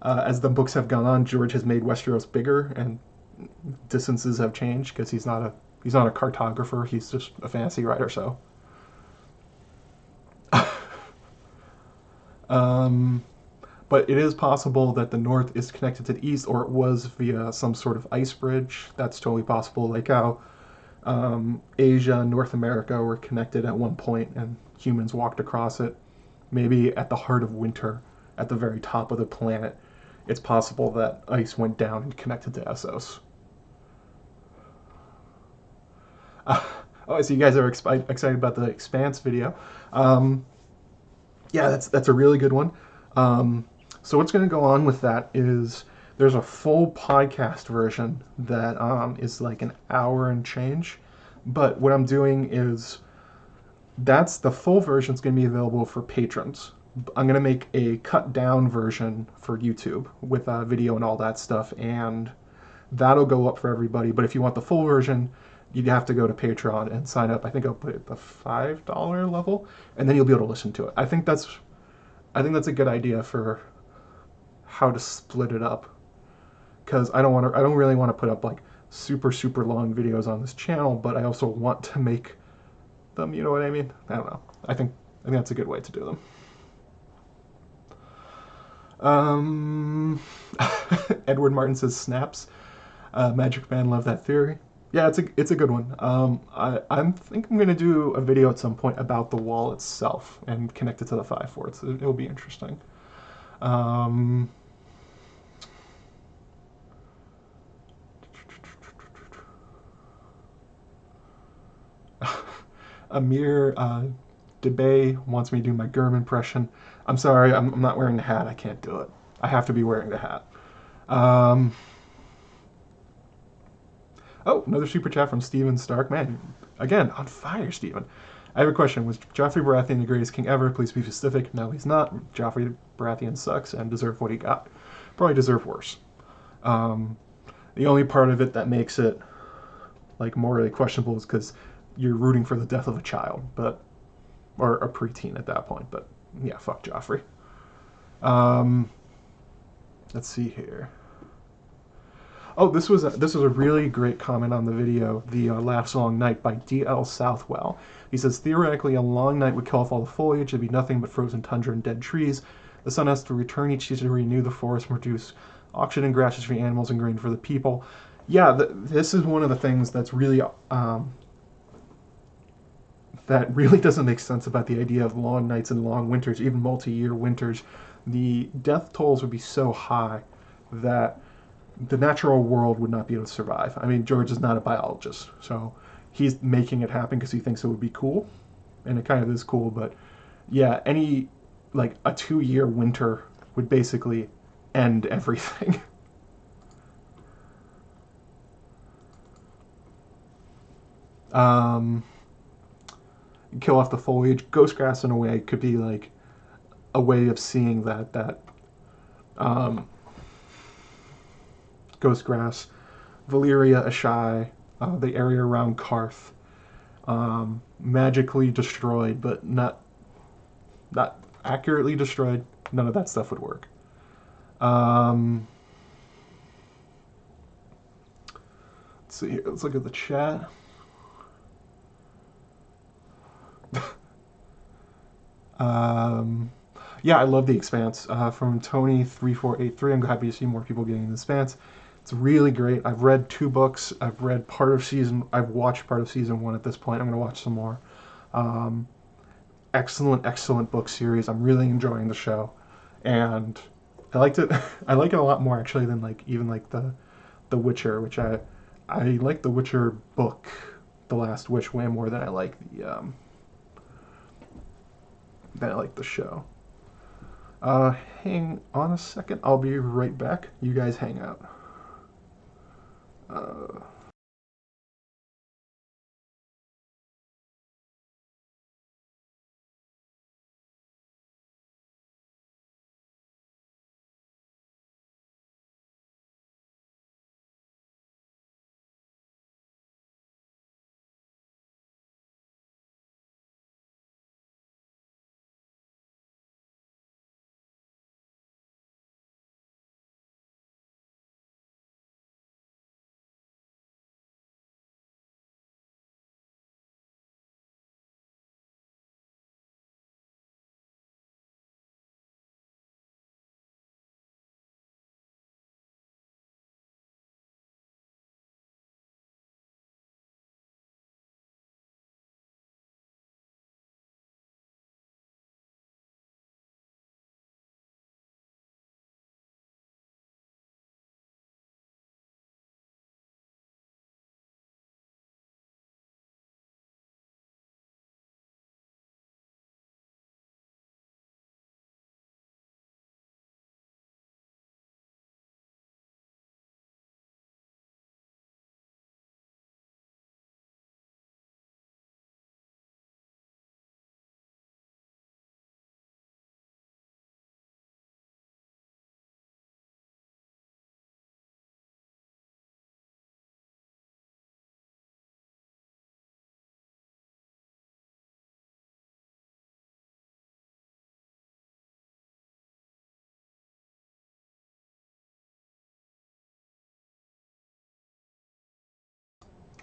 as the books have gone on, George has made Westeros bigger, and distances have changed because he's not a cartographer. He's just a fantasy writer. So, but it is possible that the north is connected to the east, or it was via some sort of ice bridge. That's totally possible. Like how Asia, North America were connected at one point, and humans walked across it. Maybe at the heart of winter, at the very top of the planet, it's possible that ice went down and connected to Essos. Uh, oh, so you guys are excited about the Expanse video. Um, yeah, that's a really good one. Um, so what's going to go on with that is there's a full podcast version that is like an hour and change. But what I'm doing is that's the full version is going to be available for patrons. I'm going to make a cut down version for YouTube with video and all that stuff, and that'll go up for everybody. But if you want the full version, you'd have to go to Patreon and sign up. I think I'll put it at the $5 level, and then you'll be able to listen to it. I think that's a good idea for how to split it up, because I don't really want to put up like super long videos on this channel, but I also want to make them, you know what I mean? I don't know. I think that's a good way to do them. Edward Martin says snaps. Magic Man, love that theory. Yeah, it's a good one. I think I'm gonna do a video at some point about the wall itself and connect it to the Five Forts. It'll be interesting. Um, Amir DeBay wants me to do my Germ impression. I'm sorry, I'm not wearing the hat. I can't do it. I have to be wearing the hat. Um, oh, another super chat from Steven Stark. Man, again, on fire, Steven. I have a question. Was Joffrey Baratheon the greatest king ever? Please be specific. No, he's not. Joffrey Baratheon sucks and deserved what he got. Probably deserved worse. Um, the only part of it that makes it like morally questionable is because you're rooting for the death of a child, but or a preteen at that point. But yeah, fuck Joffrey. Um, let's see here. Oh, this was a really great comment on the video, the Laughs Long Night by D.L. Southwell. He says, theoretically, a long night would kill off all the foliage. There'd be nothing but frozen tundra and dead trees. The sun has to return each season to renew the forest and produce oxygen and grasses for the animals and grain for the people. Yeah, this is one of the things that's really that really doesn't make sense about the idea of long nights and long winters, even multi-year winters. The death tolls would be so high that the natural world would not be able to survive. I mean, George is not a biologist, so he's making it happen because he thinks it would be cool, and it kind of is cool. But yeah, any like a 2-year winter would basically end everything. um, Kill off the foliage. Ghost grass in a way could be like a way of seeing that um, ghost grass, Valyria, Ashai, the area around Karth, magically destroyed, but not accurately destroyed. None of that stuff would work. Um, let's see here. Let's look at the chat. um, yeah, I love The Expanse. From Tony3483, I'm happy to see more people getting The Expanse. It's really great. I've read 2 books. I've watched part of season 1 at this point. I'm going to watch some more. Um, excellent book series. I'm really enjoying the show, and I liked it. I like it a lot more actually than like even like the Witcher, which I like the Witcher book, The Last Wish, way more than I like the show. Hang on a second. I'll be right back. You guys hang out.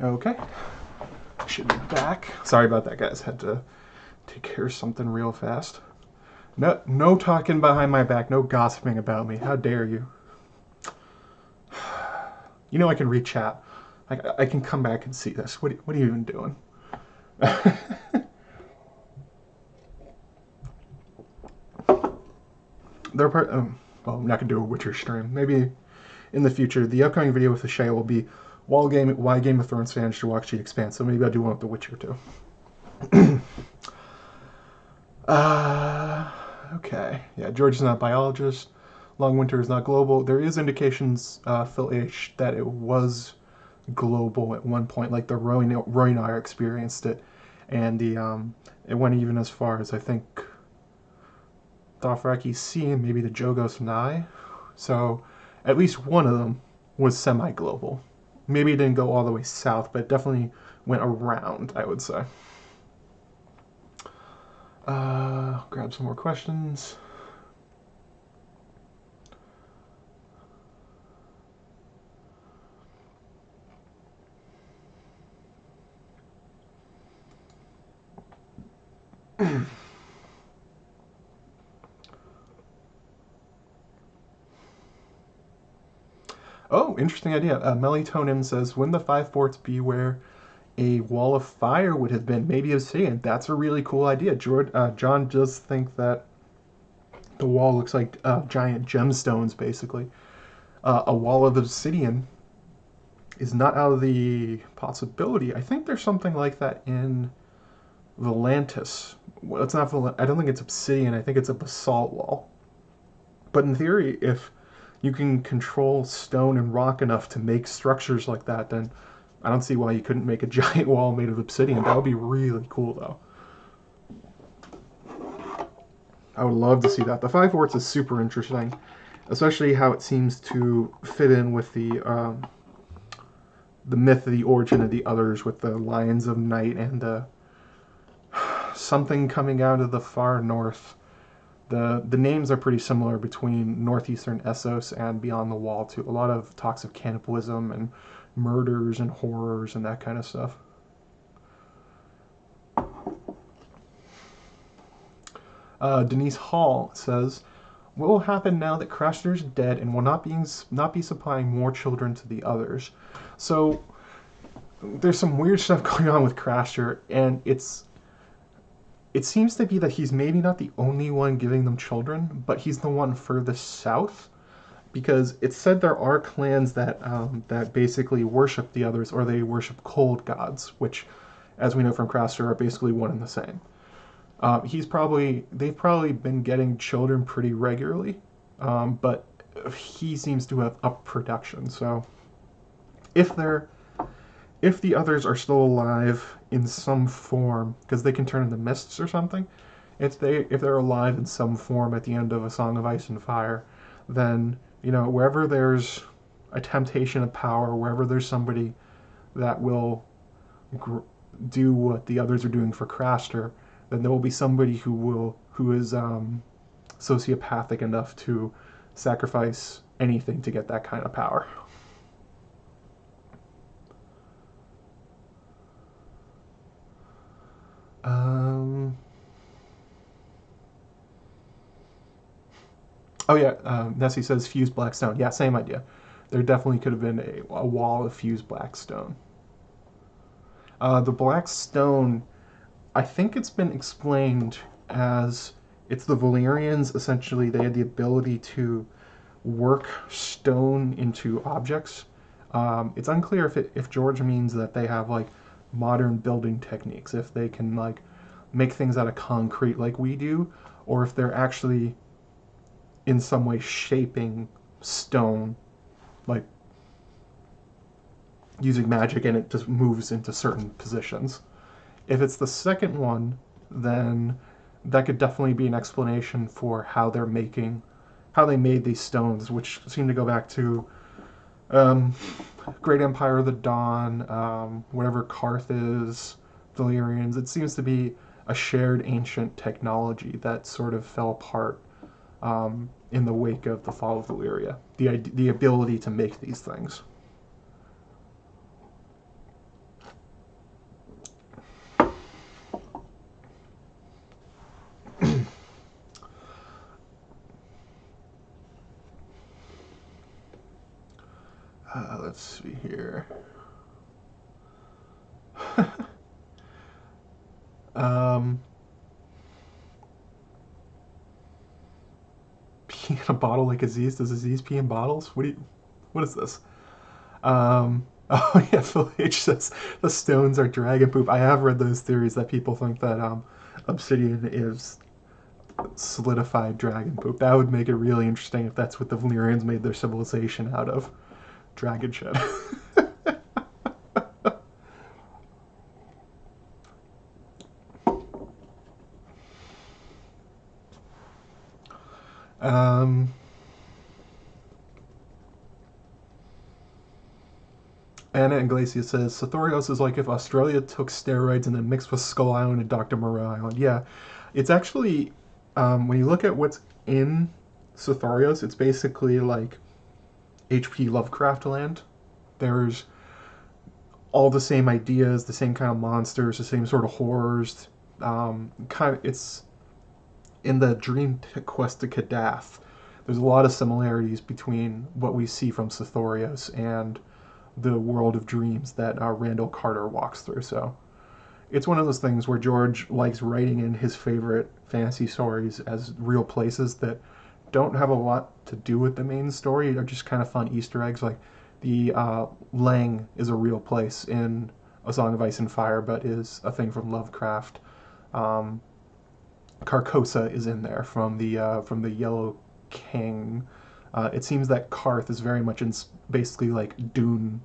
Okay. Should be back. Sorry about that, guys. Had to take care of something real fast. No talking behind my back. No gossiping about me. How dare you? You know I can read chat. I can come back and see this. What are you even doing? They're part. Well, I'm not gonna do a Witcher stream. Maybe in the future. The upcoming video with the Shay will be why Game of Thrones fans should watch The Expanse. So maybe I'll do one with The Witcher too. Okay. Yeah, George is not a biologist. Long Winter is not global. There is indications, Phil H., that it was global at one point, like the Roinar experienced it, and it went even as far as I think Dothraki Sea and maybe the Jogos Nye. So at least one of them was semi-global. Maybe it didn't go all the way south, but it definitely went around, I would say. Grab some more questions. Oh, interesting idea. Melatonin says, when the five forts be where a wall of fire would have been, maybe obsidian. That's a really cool idea. John does think that the wall looks like giant gemstones, basically. A wall of obsidian is not out of the possibility. I think there's something like that in Volantis. Well, it's not I don't think it's obsidian. I think it's a basalt wall. But in theory, if you can control stone and rock enough to make structures like that, then I don't see why you couldn't make a giant wall made of obsidian. That would be really cool, though. I would love to see that. The Five Forts is super interesting, especially how it seems to fit in with the myth of the origin of the others, with the Lions of Night and something coming out of the far north. The names are pretty similar between northeastern Essos and Beyond the Wall, too. A lot of talks of cannibalism and murders and horrors and that kind of stuff. Denise Hall says, what will happen now that Crashner is dead and will not be supplying more children to the others? So there's some weird stuff going on with Crashner, and it seems to be that he's maybe not the only one giving them children, but he's the one furthest south, because it's said there are clans that that basically worship the others, or they worship cold gods, which, as we know from Crashner, are basically one and the same. They've probably been getting children pretty regularly, but he seems to have upped production. So if the others are still alive in some form, because they can turn into mists or something, if they're alive in some form at the end of A Song of Ice and Fire, then, you know, wherever there's a temptation of power, wherever there's somebody that will do what the others are doing for Craster, then there will be somebody who is sociopathic enough to sacrifice anything to get that kind of power. Oh yeah, Nessie says fused black stone. Yeah, same idea. There definitely could have been a wall of fused black stone. The black stone, I think it's been explained as it's the Valyrians. Essentially, they had the ability to work stone into objects. It's unclear if George means that they have like modern building techniques, if they can like make things out of concrete like we do, or if they're actually in some way shaping stone, like using magic, and it just moves into certain positions. If it's the second one, then that could definitely be an explanation for how they made these stones, which seem to go back to Great Empire of the Dawn, whatever Karth is, Valyrians. It seems to be a shared ancient technology that sort of fell apart in the wake of the fall of Valyria. The ability to make these things. Let's see here. um, pee in a bottle like Aziz? Does Aziz pee in bottles? What is this? Oh yeah, Phil H says the stones are dragon poop. I have read those theories that people think that obsidian is solidified dragon poop. That would make it really interesting if that's what the Valyrians made their civilization out of. Dragon shit. um, Anna Iglesias says Sothorios is like if Australia took steroids and then mixed with Skull Island and Dr. Moreau Island. Yeah, it's actually when you look at what's in Sothorios, it's basically like H.P. Lovecraft land. There's all the same ideas, the same kind of monsters, the same sort of horrors. It's in the Dream Quest to Kadath. There's a lot of similarities between what we see from Sothorios and the world of dreams that Randall Carter walks through. So it's one of those things where George likes writing in his favorite fantasy stories as real places that don't have a lot to do with the main story. They're just kind of fun Easter eggs. Like the Lang is a real place in A Song of Ice and Fire, but is a thing from Lovecraft. Carcosa is in there from the Yellow King. It seems that Karth is very much in basically like Dune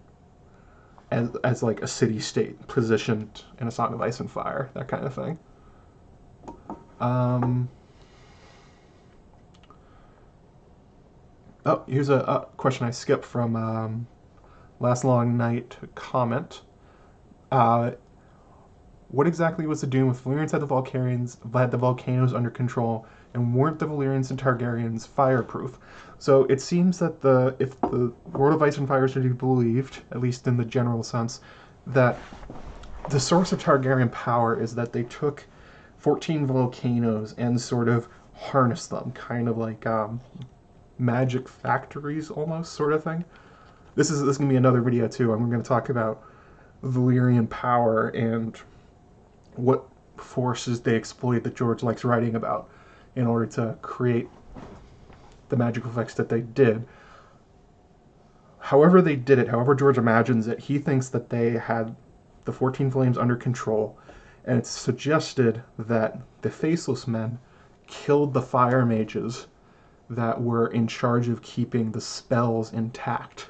as like a city-state positioned in A Song of Ice and Fire, that kind of thing. Oh, here's a question I skipped from Last Long Night comment. What exactly was the doom if Valyrians had the volcanoes under control, and weren't the Valyrians and Targaryens fireproof? So it seems that if the World of Ice and Fire is to be believed, at least in the general sense, that the source of Targaryen power is that they took 14 volcanoes and sort of harnessed them, kind of like magic factories almost, sort of thing. This is going to be another video too, and we're going to talk about Valyrian power and what forces they exploit that George likes writing about in order to create the magical effects that they did. However they did it, however George imagines it, he thinks that they had the 14 Flames under control, and it's suggested that the Faceless Men killed the fire mages that were in charge of keeping the spells intact.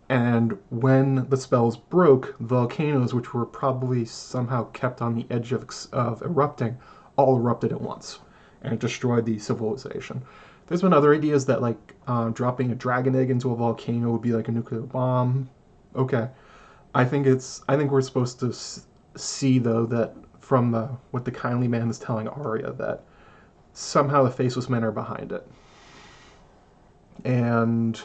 And when the spells broke, volcanoes, which were probably somehow kept on the edge of erupting, all erupted at once, and it destroyed the civilization. There's been other ideas that like dropping a dragon egg into a volcano would be like a nuclear bomb. Okay, I think we're supposed to see though that from what the kindly man is telling Arya that somehow the Faceless Men are behind it, and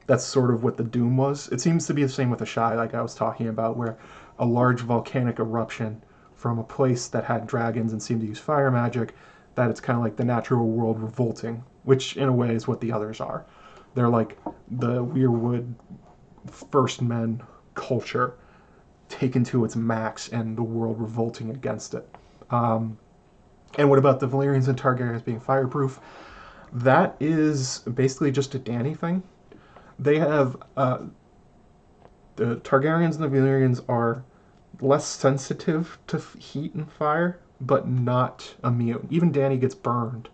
that's sort of what the doom was. It seems to be the same with the Shai, like I was talking about, where a large volcanic eruption from a place that had dragons and seemed to use fire magic, that it's kind of like the natural world revolting, which in a way is what the others are. They're like the Weirwood First Men culture taken to its max and the world revolting against it. And what about the Valyrians and Targaryens being fireproof? That is basically just a Dany thing. They have the Targaryens and the Valyrians are less sensitive to heat and fire, but not immune. Even Dany gets burned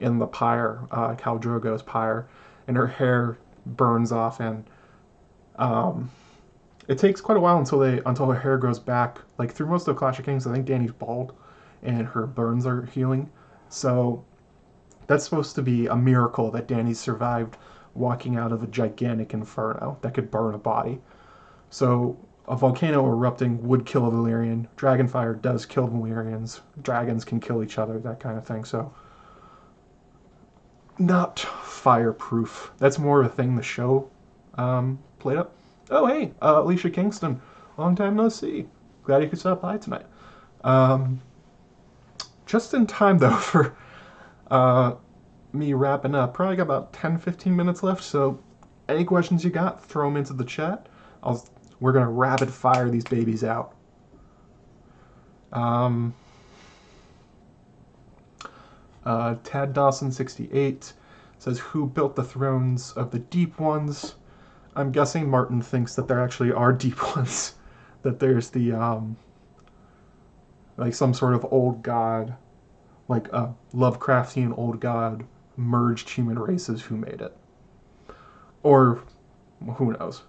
in the pyre, Khal Drogo's pyre, and her hair burns off, and it takes quite a while until her hair grows back. Like through most of Clash of Kings, I think Dany's bald, and her burns are healing. So that's supposed to be a miracle that Dany survived walking out of a gigantic inferno that could burn a body. So a volcano erupting would kill a Valyrian. Dragonfire does kill Valyrians. Dragons can kill each other, that kind of thing. So not fireproof. That's more of a thing the show played up. Oh, hey, Alicia Kingston. Long time no see. Glad you could stop by tonight. Just in time, though, for Uh, me wrapping up. Probably got about 10-15 minutes left, so any questions you got, throw them into the chat. We're going to rapid fire these babies out. Um, Tad Dawson 68 says, who built the thrones of the deep ones? I'm guessing Martin thinks that there actually are deep ones. That there's the, like some sort of old god, like a Lovecraftian old god, merged human races who made it. Or, who knows,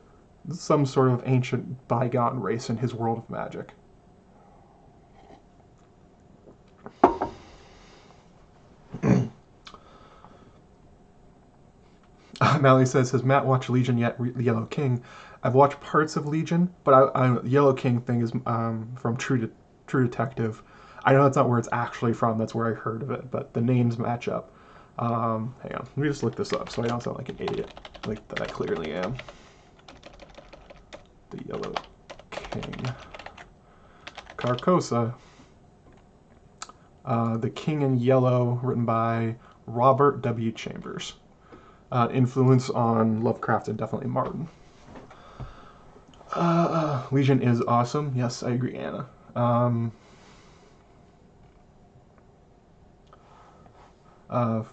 some sort of ancient bygone race in his world of magic. Mally says, has Matt watched Legion yet? The Yellow King. I've watched parts of Legion, but the Yellow King thing is from True Detective. I know that's not where it's actually from. That's where I heard of it, but the names match up. Hang on, let me just look this up so I don't sound like an idiot, like that I clearly am. The Yellow King. Carcosa. The King in Yellow, written by Robert W. Chambers. Influence on Lovecraft and definitely Martin. Legion is awesome. Yes, I agree, Anna.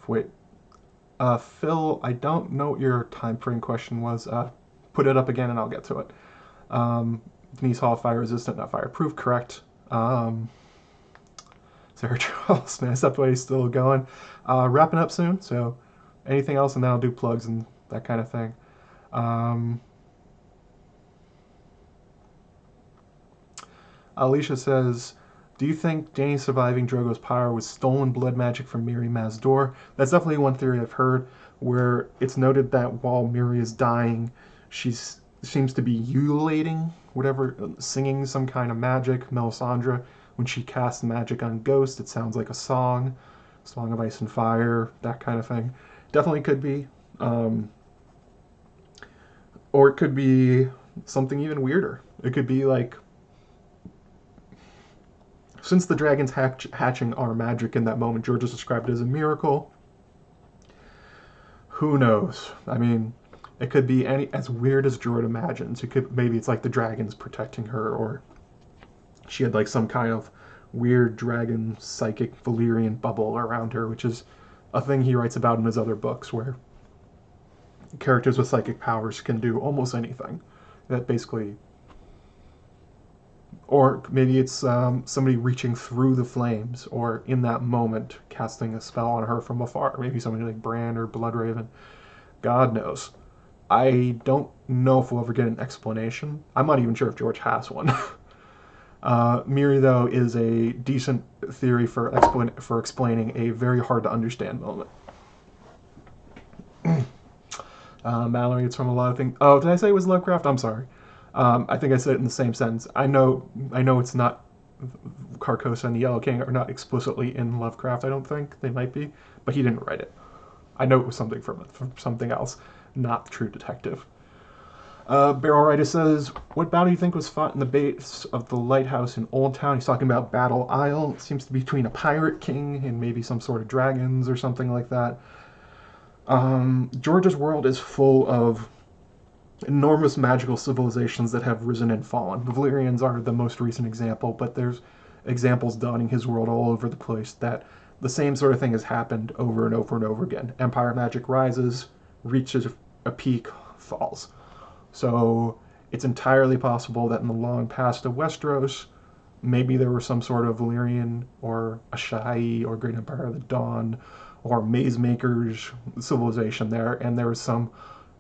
Wait. Phil, I don't know what your time frame question was. Put it up again and I'll get to it. Denise Hall, fire resistant, not fireproof, correct. Sarah Charles, man, that way still going. Wrapping up soon, so anything else, and then I'll do plugs and that kind of thing. Alicia says, do you think Dany surviving Drogo's power was stolen blood magic from Mirri Maz Duur? That's definitely one theory I've heard, where it's noted that while Mirri is dying, she seems to be ululating, whatever, singing some kind of magic. Melisandre, when she casts magic on Ghost, it sounds like a song of Ice and Fire, that kind of thing. Definitely could be. Or it could be something even weirder. It could be like, since the dragons hatching are magic in that moment, George described it as a miracle. Who knows? I mean, it could be as weird as Jordan imagines. Maybe it's like the dragons protecting her, or she had like some kind of weird dragon psychic Valyrian bubble around her, which is a thing he writes about in his other books, where characters with psychic powers can do almost anything. That basically, or maybe it's somebody reaching through the flames, or in that moment casting a spell on her from afar. Maybe somebody like Bran or Bloodraven. God knows. I don't know if we'll ever get an explanation. I'm not even sure if George has one. Mirri, though, is a decent theory for explaining a very hard to understand moment. Mallory, it's from a lot of things. Oh, did I say it was Lovecraft? I'm sorry. I think I said it in the same sentence. I know it's not. Carcosa and the Yellow King are not explicitly in Lovecraft. I don't think they might be, but he didn't write it. I know it was something from something else, not True Detective. Barrel Rider says, what battle do you think was fought in the base of the lighthouse in Old Town? He's talking about Battle Isle. It seems to be between a pirate king and maybe some sort of dragons or something like that. George's world is full of enormous magical civilizations that have risen and fallen. The Valyrians are the most recent example, but there's examples dotting his world all over the place that the same sort of thing has happened over and over and over again. Empire magic rises, reaches a peak, falls. So it's entirely possible that in the long past of Westeros, maybe there was some sort of Valyrian or Ashai or Great Empire of the Dawn or Maze Makers civilization there, and there was some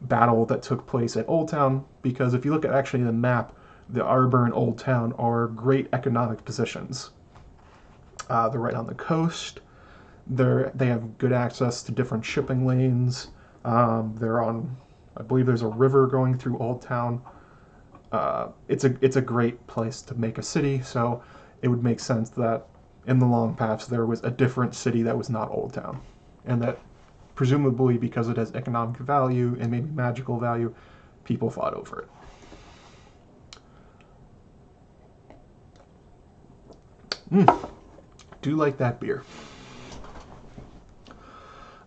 battle that took place at Old Town, because if you look at actually the map, the Arbor and Old Town are great economic positions. They're right on the coast. They have good access to different shipping lanes. They're on, I believe there's a river going through Old Town. It's a great place to make a city, so it would make sense that in the long past there was a different city that was not Old Town, and that presumably because it has economic value and maybe magical value, people fought over it. Do like that beer.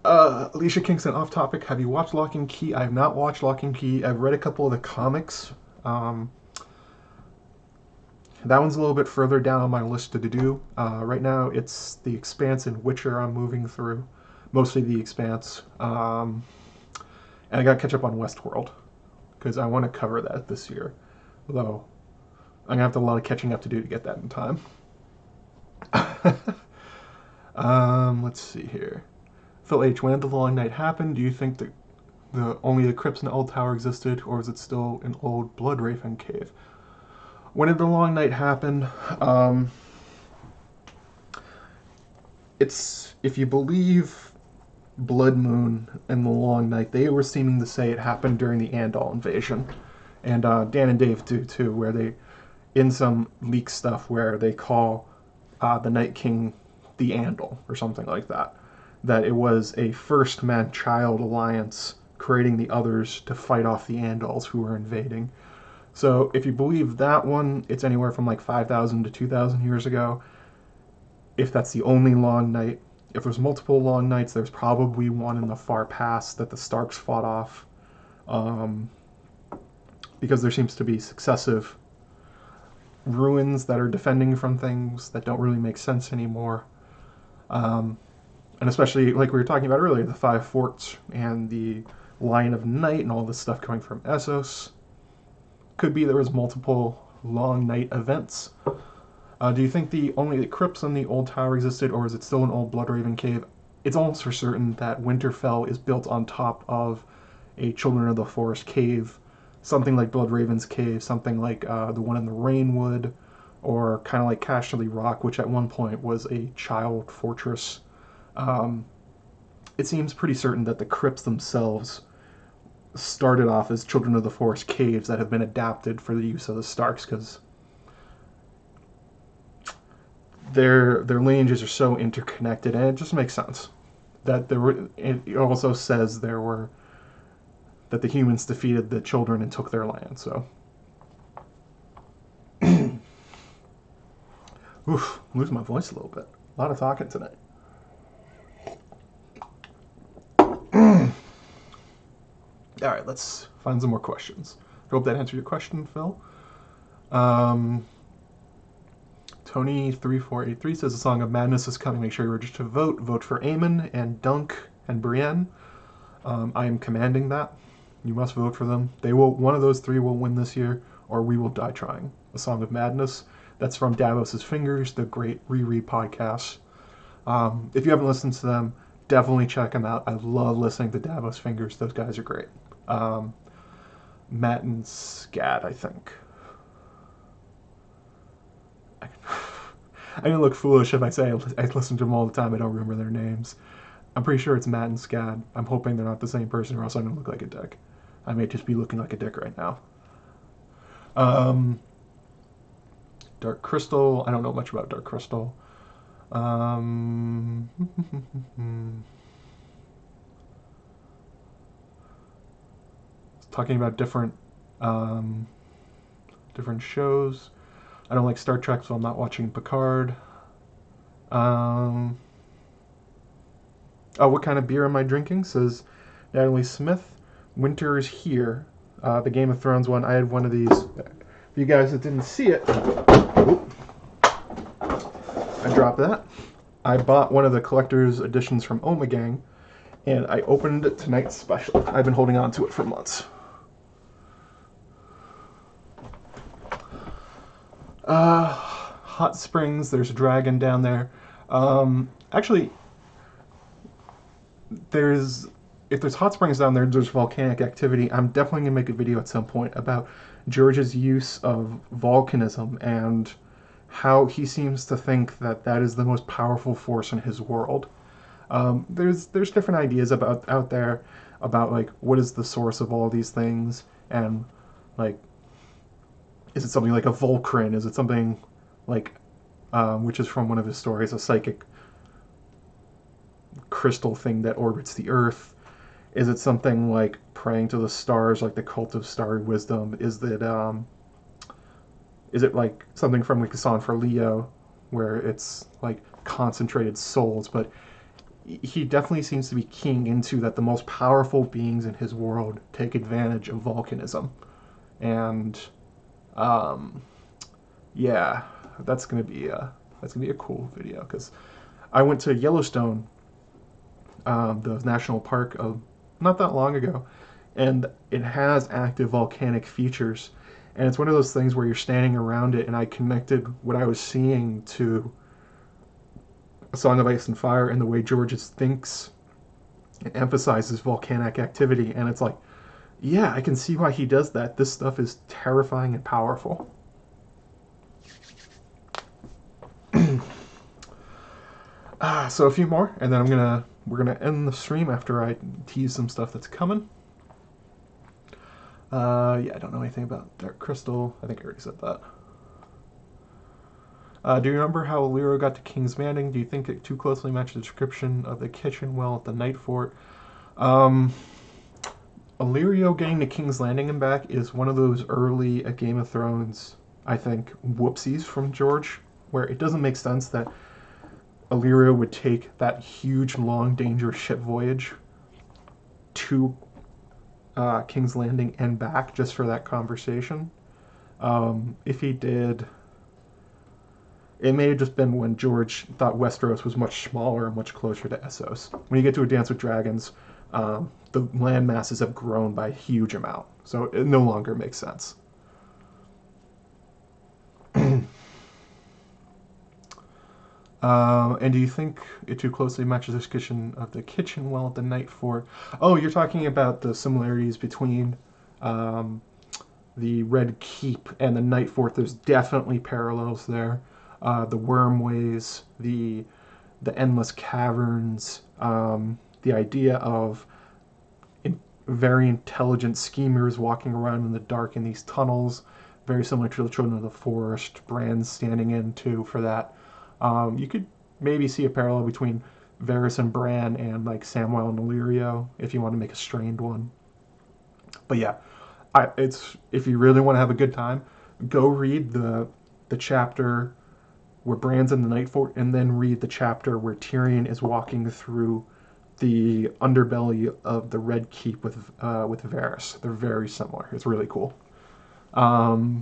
Alicia Kingston, off topic. Have you watched Lock and Key? I have not watched Lock and Key. I've read a couple of the comics. That one's a little bit further down on my list to do. Right now, it's The Expanse and Witcher I'm moving through. Mostly The Expanse. And I got to catch up on Westworld, because I want to cover that this year. Although, I'm going to have a lot of catching up to do to get that in time. Let's see here. Phil H., when did the Long Night happen? Do you think that only the crypts in the old tower existed, or is it still an old Bloodraven cave? When did the Long Night happen? It's, if you believe Blood Moon and the Long Night, they were seeming to say it happened during the Andal invasion. And Dan and Dave do too, where they, in some leak stuff, where they call the Night King the Andal, or something like that. That it was a first man-child alliance creating the others to fight off the Andals who were invading. So if you believe that one, it's anywhere from like 5,000 to 2,000 years ago. If that's the only Long Night. If there's multiple Long Nights, there's probably one in the far past that the Starks fought off. Because there seems to be successive ruins that are defending from things that don't really make sense anymore. And especially, like we were talking about earlier, the Five Forks and the Lion of Night and all this stuff coming from Essos. Could be there was multiple Long Night events. Do you think only the crypts in the old tower existed, or is it still an old Bloodraven cave? It's almost for certain that Winterfell is built on top of a Children of the Forest cave, something like Bloodraven's cave, something like the one in the Rainwood, or kind of like Casterly Rock, which at one point was a child fortress. It seems pretty certain that the crypts themselves started off as Children of the Forest caves that have been adapted for the use of the Starks, because their lineages are so interconnected, and it just makes sense that there were. It also says that the humans defeated the children and took their land. So, oof, I'm losing my voice a little bit. A lot of talking tonight. All right, let's find some more questions. I hope that answered your question, Phil. Tony3483 says the Song of Madness is coming. Make sure you register to vote. Vote for Aemon and Dunk and Brienne. I am commanding that. You must vote for them. They will. One of those three will win this year, or we will die trying. The Song of Madness. That's from Davos's Fingers, the great reread podcast. If you haven't listened to them, definitely check them out. I love listening to Davos Fingers. Those guys are great. Matt and Scad, I think. I'm gonna look foolish if I say I listen to them all the time. I don't remember their names. I'm pretty sure it's Matt and Scad. I'm hoping they're not the same person, or else I'm gonna look like a dick. I may just be looking like a dick right now. Dark Crystal. I don't know much about Dark Crystal. Talking about different shows. I don't like Star Trek, so I'm not watching Picard. Oh, what kind of beer am I drinking? Says Natalie Smith. Winter is Here. The Game of Thrones one. I had one of these. For you guys that didn't see it, oop, I dropped that. I bought one of the collector's editions from Omegang, and I opened it tonight's special. I've been holding on to it for months. Hot Springs, there's a dragon down there. Actually, if there's hot springs down there, there's volcanic activity. I'm definitely going to make a video at some point about George's use of volcanism and how he seems to think that that is the most powerful force in his world. There's different ideas out there about like what is the source of all these things, and like, is it something like a Volcran? Is it something like, which is from one of his stories, a psychic crystal thing that orbits the Earth? Is it something like praying to the stars, like the cult of starry wisdom? Is it like something from like the Song for Leo, where it's like concentrated souls? But he definitely seems to be keying into that the most powerful beings in his world take advantage of volcanism. And um, yeah, that's gonna be a cool video because I went to Yellowstone, the national park, not that long ago, and it has active volcanic features. And it's one of those things where you're standing around it, and I connected what I was seeing to A Song of Ice and Fire and the way George thinks and emphasizes volcanic activity. And it's like, yeah, I can see why he does that. This stuff is terrifying and powerful. So a few more, and then we're gonna end the stream after I tease some stuff that's coming. Yeah, I don't know anything about Dark Crystal. I think I already said that. Do you remember how Illyrio got to King's Landing? Do you think it too closely matched the description of the kitchen well at the Night Fort? Illyrio getting to King's Landing and back is one of those early Game of Thrones, I think, whoopsies from George, where it doesn't make sense that Illyrio would take that huge, long, dangerous ship voyage to King's Landing and back just for that conversation. If he did, it may have just been when George thought Westeros was much smaller and much closer to Essos. When you get to A Dance with Dragons, the land masses have grown by a huge amount, so it no longer makes sense. And do you think it too closely matches the description of the kitchen well at the Night Fort? Oh, you're talking about the similarities between the Red Keep and the Night Fort. There's definitely parallels there. The wormways, the endless caverns, the idea of very intelligent schemers walking around in the dark in these tunnels, very similar to the Children of the Forest. Bran's standing in too for that. You could maybe see a parallel between Varys and Bran and like Samwell and Illyrio if you want to make a strained one. But yeah, it's if you really want to have a good time, go read the chapter where Bran's in the Night Fort, and then read the chapter where Tyrion is walking through the underbelly of the Red Keep with Varys. They're very similar. It's really cool. Let's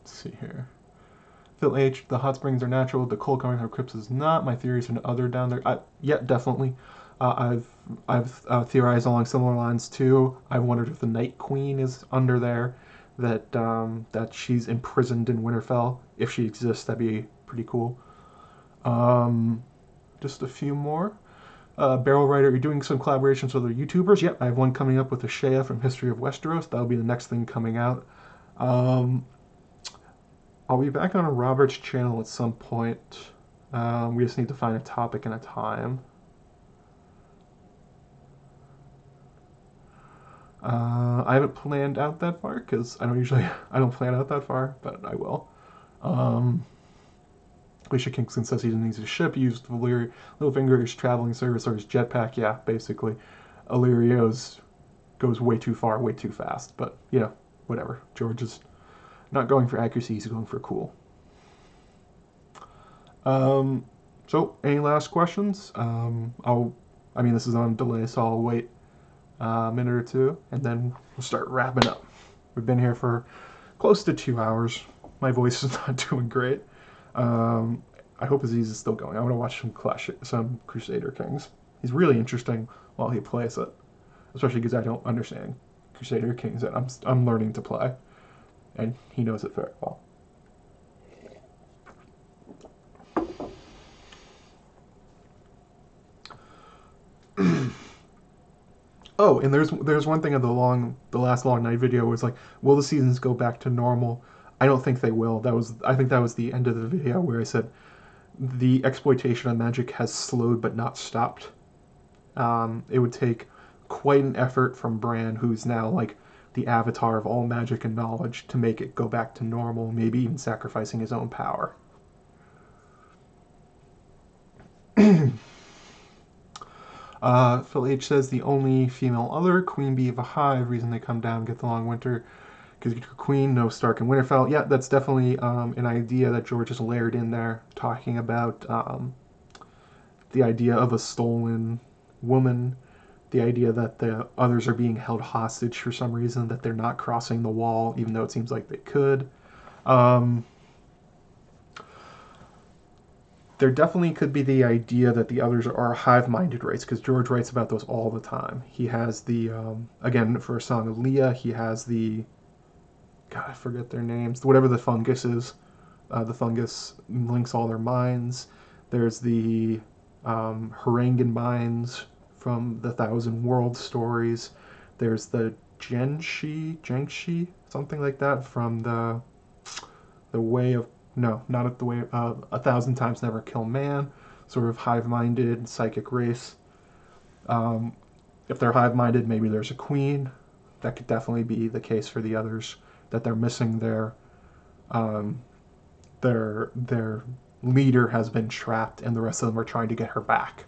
see here. Phil H. The hot springs are natural. The cold coming from crypts is not. My theories and other down there. Yeah, definitely. I've theorized along similar lines too. I wondered if the Night Queen is under there, that she's imprisoned in Winterfell. If she exists, that'd be pretty cool. Just a few more. Barrel Writer, you're doing some collaborations with other YouTubers? Yep, I have one coming up with Ashea from History of Westeros. That'll be the next thing coming out. I'll be back on Robert's channel at some point. We just need to find a topic and a time. I haven't planned out that far because I don't plan out that far, but I will. Alicia Kingston says he needs a ship. He used Littlefinger's traveling service or his jetpack. Yeah, basically. Illyrio's goes way too far, way too fast. But, you know, whatever. George is not going for accuracy, he's going for cool. So, any last questions? This is on delay, so I'll wait a minute or two, and then we'll start wrapping up. We've been here for close to 2 hours. My voice is not doing great. I hope Aziz is still going. I want to watch some Crusader Kings. He's really interesting while he plays it, especially because I don't understand Crusader Kings, and I'm learning to play, and he knows it very well. Oh, and there's one thing of the last long night video was like, will the seasons go back to normal? I don't think they will. I think that was the end of the video where I said the exploitation of magic has slowed but not stopped. It would take quite an effort from Bran, who's now like the avatar of all magic and knowledge, to make it go back to normal, maybe even sacrificing his own power. Phil H says the only female other, Queen Bee of a Hive, reason they come down, get the long winter. Because Queen, no Stark and Winterfell. Yeah, that's definitely an idea that George has layered in there, talking about the idea of a stolen woman, the idea that the others are being held hostage for some reason, that they're not crossing the wall, even though it seems like they could. Um, there definitely could be the idea that the others are hive-minded race, because George writes about those all the time. He has the, again, for A Song of Leah, he has the, God, I forget their names, whatever the fungus is. The fungus links all their minds. There's the Harangan mines from the Thousand World stories. There's the Gengshi, something like that, from the Way of, no, not at the Way, A Thousand Times Never Kill Man, sort of hive-minded psychic race. If they're hive-minded, maybe there's a queen. That could definitely be the case for the others, that they're missing their leader has been trapped, and the rest of them are trying to get her back.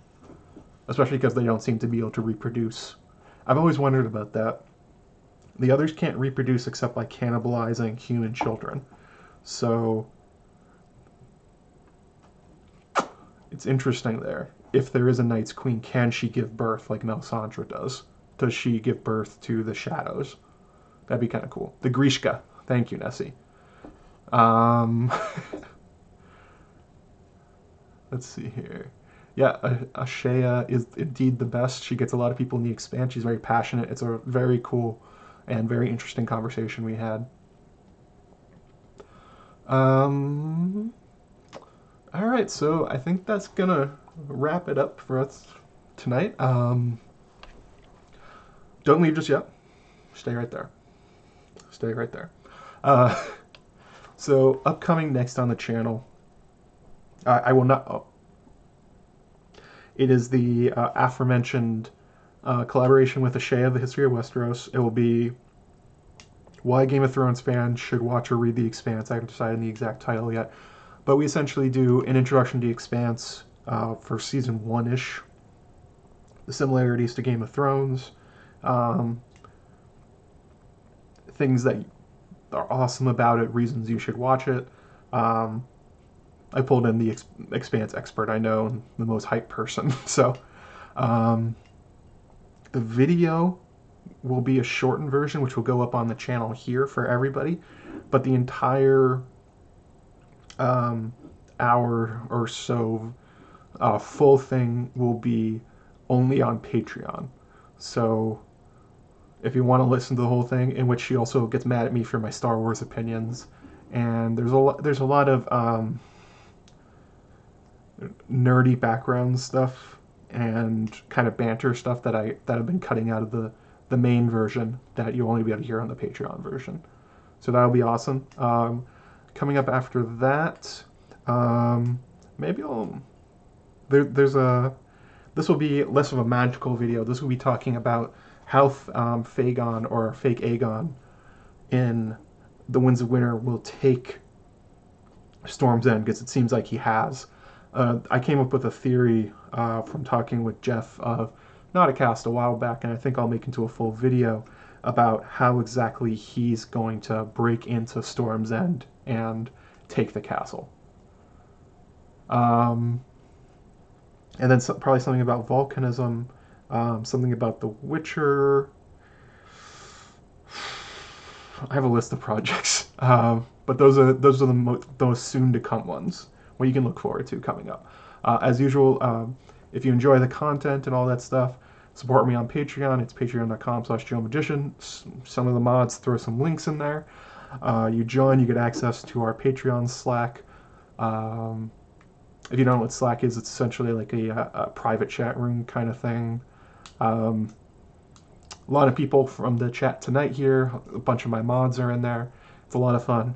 Especially because they don't seem to be able to reproduce. I've always wondered about that. The others can't reproduce except by cannibalizing human children. So it's interesting there. If there is a Night's Queen, can she give birth like Melisandre does? Does she give birth to the shadows? That'd be kind of cool. The Grishka. Thank you, Nessie. Let's see here. Yeah, Ashea is indeed the best. She gets a lot of people in the expanse. She's very passionate. It's a very cool and very interesting conversation we had. All right, so I think that's gonna wrap it up for us tonight. Don't leave just yet. Stay right there. Stay right there. So upcoming next on the channel, I will not. Oh, it is the aforementioned collaboration with Ashea, The History of Westeros. It will be why Game of Thrones fans should watch or read The Expanse. I haven't decided on the exact title yet. But we essentially do an introduction to The Expanse for season 1-ish. The similarities to Game of Thrones. Things that are awesome about it, reasons you should watch it. I pulled in the Expanse expert I know, and the most hyped person. So the video will be a shortened version, which will go up on the channel here for everybody. But the entire hour or so full thing will be only on Patreon. So if you want to listen to the whole thing, in which she also gets mad at me for my Star Wars opinions, and there's a lot of nerdy background stuff and kind of banter stuff that I've been cutting out of the main version that you'll only be able to hear on the Patreon version. So that'll be awesome. Coming up after that, maybe this will be less of a magical video. This will be talking about how Fagon, or fake Aegon, in The Winds of Winter will take Storm's End, because it seems like he has. I came up with a theory from talking with Jeff of Not a Cast a while back, and I think I'll make into a full video about how exactly he's going to break into Storm's End and take the castle. And then probably something about volcanism, something about The Witcher. I have a list of projects, but those are the most soon to come ones, what you can look forward to coming up. As usual, if you enjoy the content and all that stuff, support me on Patreon. It's patreon.com/JoeMagician. Some of the mods throw some links in there. You join, you get access to our Patreon Slack. If you don't know what Slack is, it's essentially like a private chat room kind of thing. A lot of people from the chat tonight here, a bunch of my mods are in there. It's a lot of fun.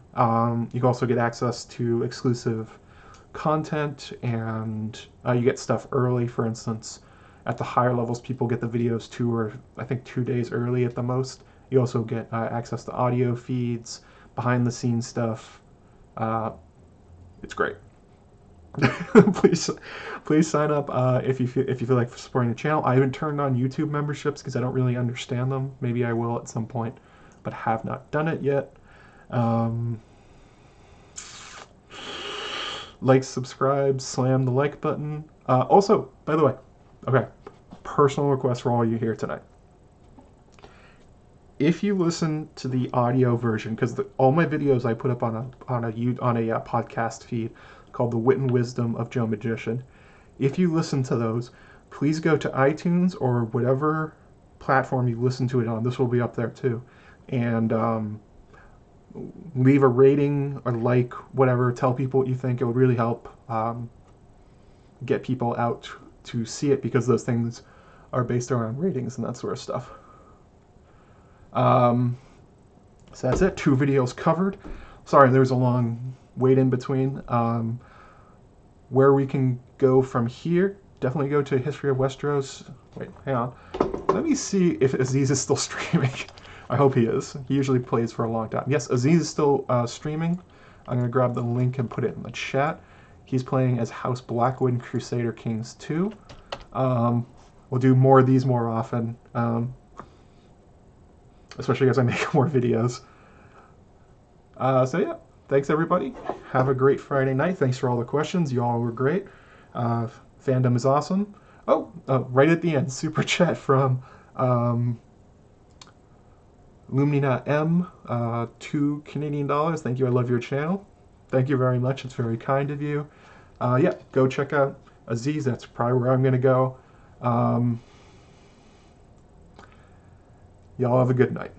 You can also get access to exclusive content, and you get stuff early. For instance, at the higher levels, people get the videos 2 days early at the most. You also get access to audio feeds, behind the scenes stuff. It's great. please sign up if you feel like supporting the channel. I haven't turned on YouTube memberships because I don't really understand them. Maybe I will at some point, but have not done it yet. Like, subscribe, slam the like button. Also, by the way, okay, personal request for all you here tonight. If you listen to the audio version, because all my videos I put up on a podcast feed called The Wit and Wisdom of Joe Magician. If you listen to those, please go to iTunes or whatever platform you listen to it on. This will be up there too, and leave a rating or like, whatever. Tell people what you think. It would really help get people out to see it, because those things are based around ratings and that sort of stuff. So that's it. 2 videos covered. Sorry, there's a long wait in between. Where we can go from here, definitely go to History of Westeros. Wait, hang on. Let me see if Aziz is still streaming. I hope he is. He usually plays for a long time. Yes, Aziz is still streaming. I'm going to grab the link and put it in the chat. He's playing as House Blackwood in Crusader Kings 2. We'll do more of these more often, especially as I make more videos. So yeah, thanks everybody. Have a great Friday night. Thanks for all the questions. You all were great. Fandom is awesome. Oh, right at the end, super chat from Lumina M, $2 Canadian. Thank you. I love your channel. Thank you very much. It's very kind of you. Yeah, go check out Aziz. That's probably where I'm going to go. Y'all have a good night.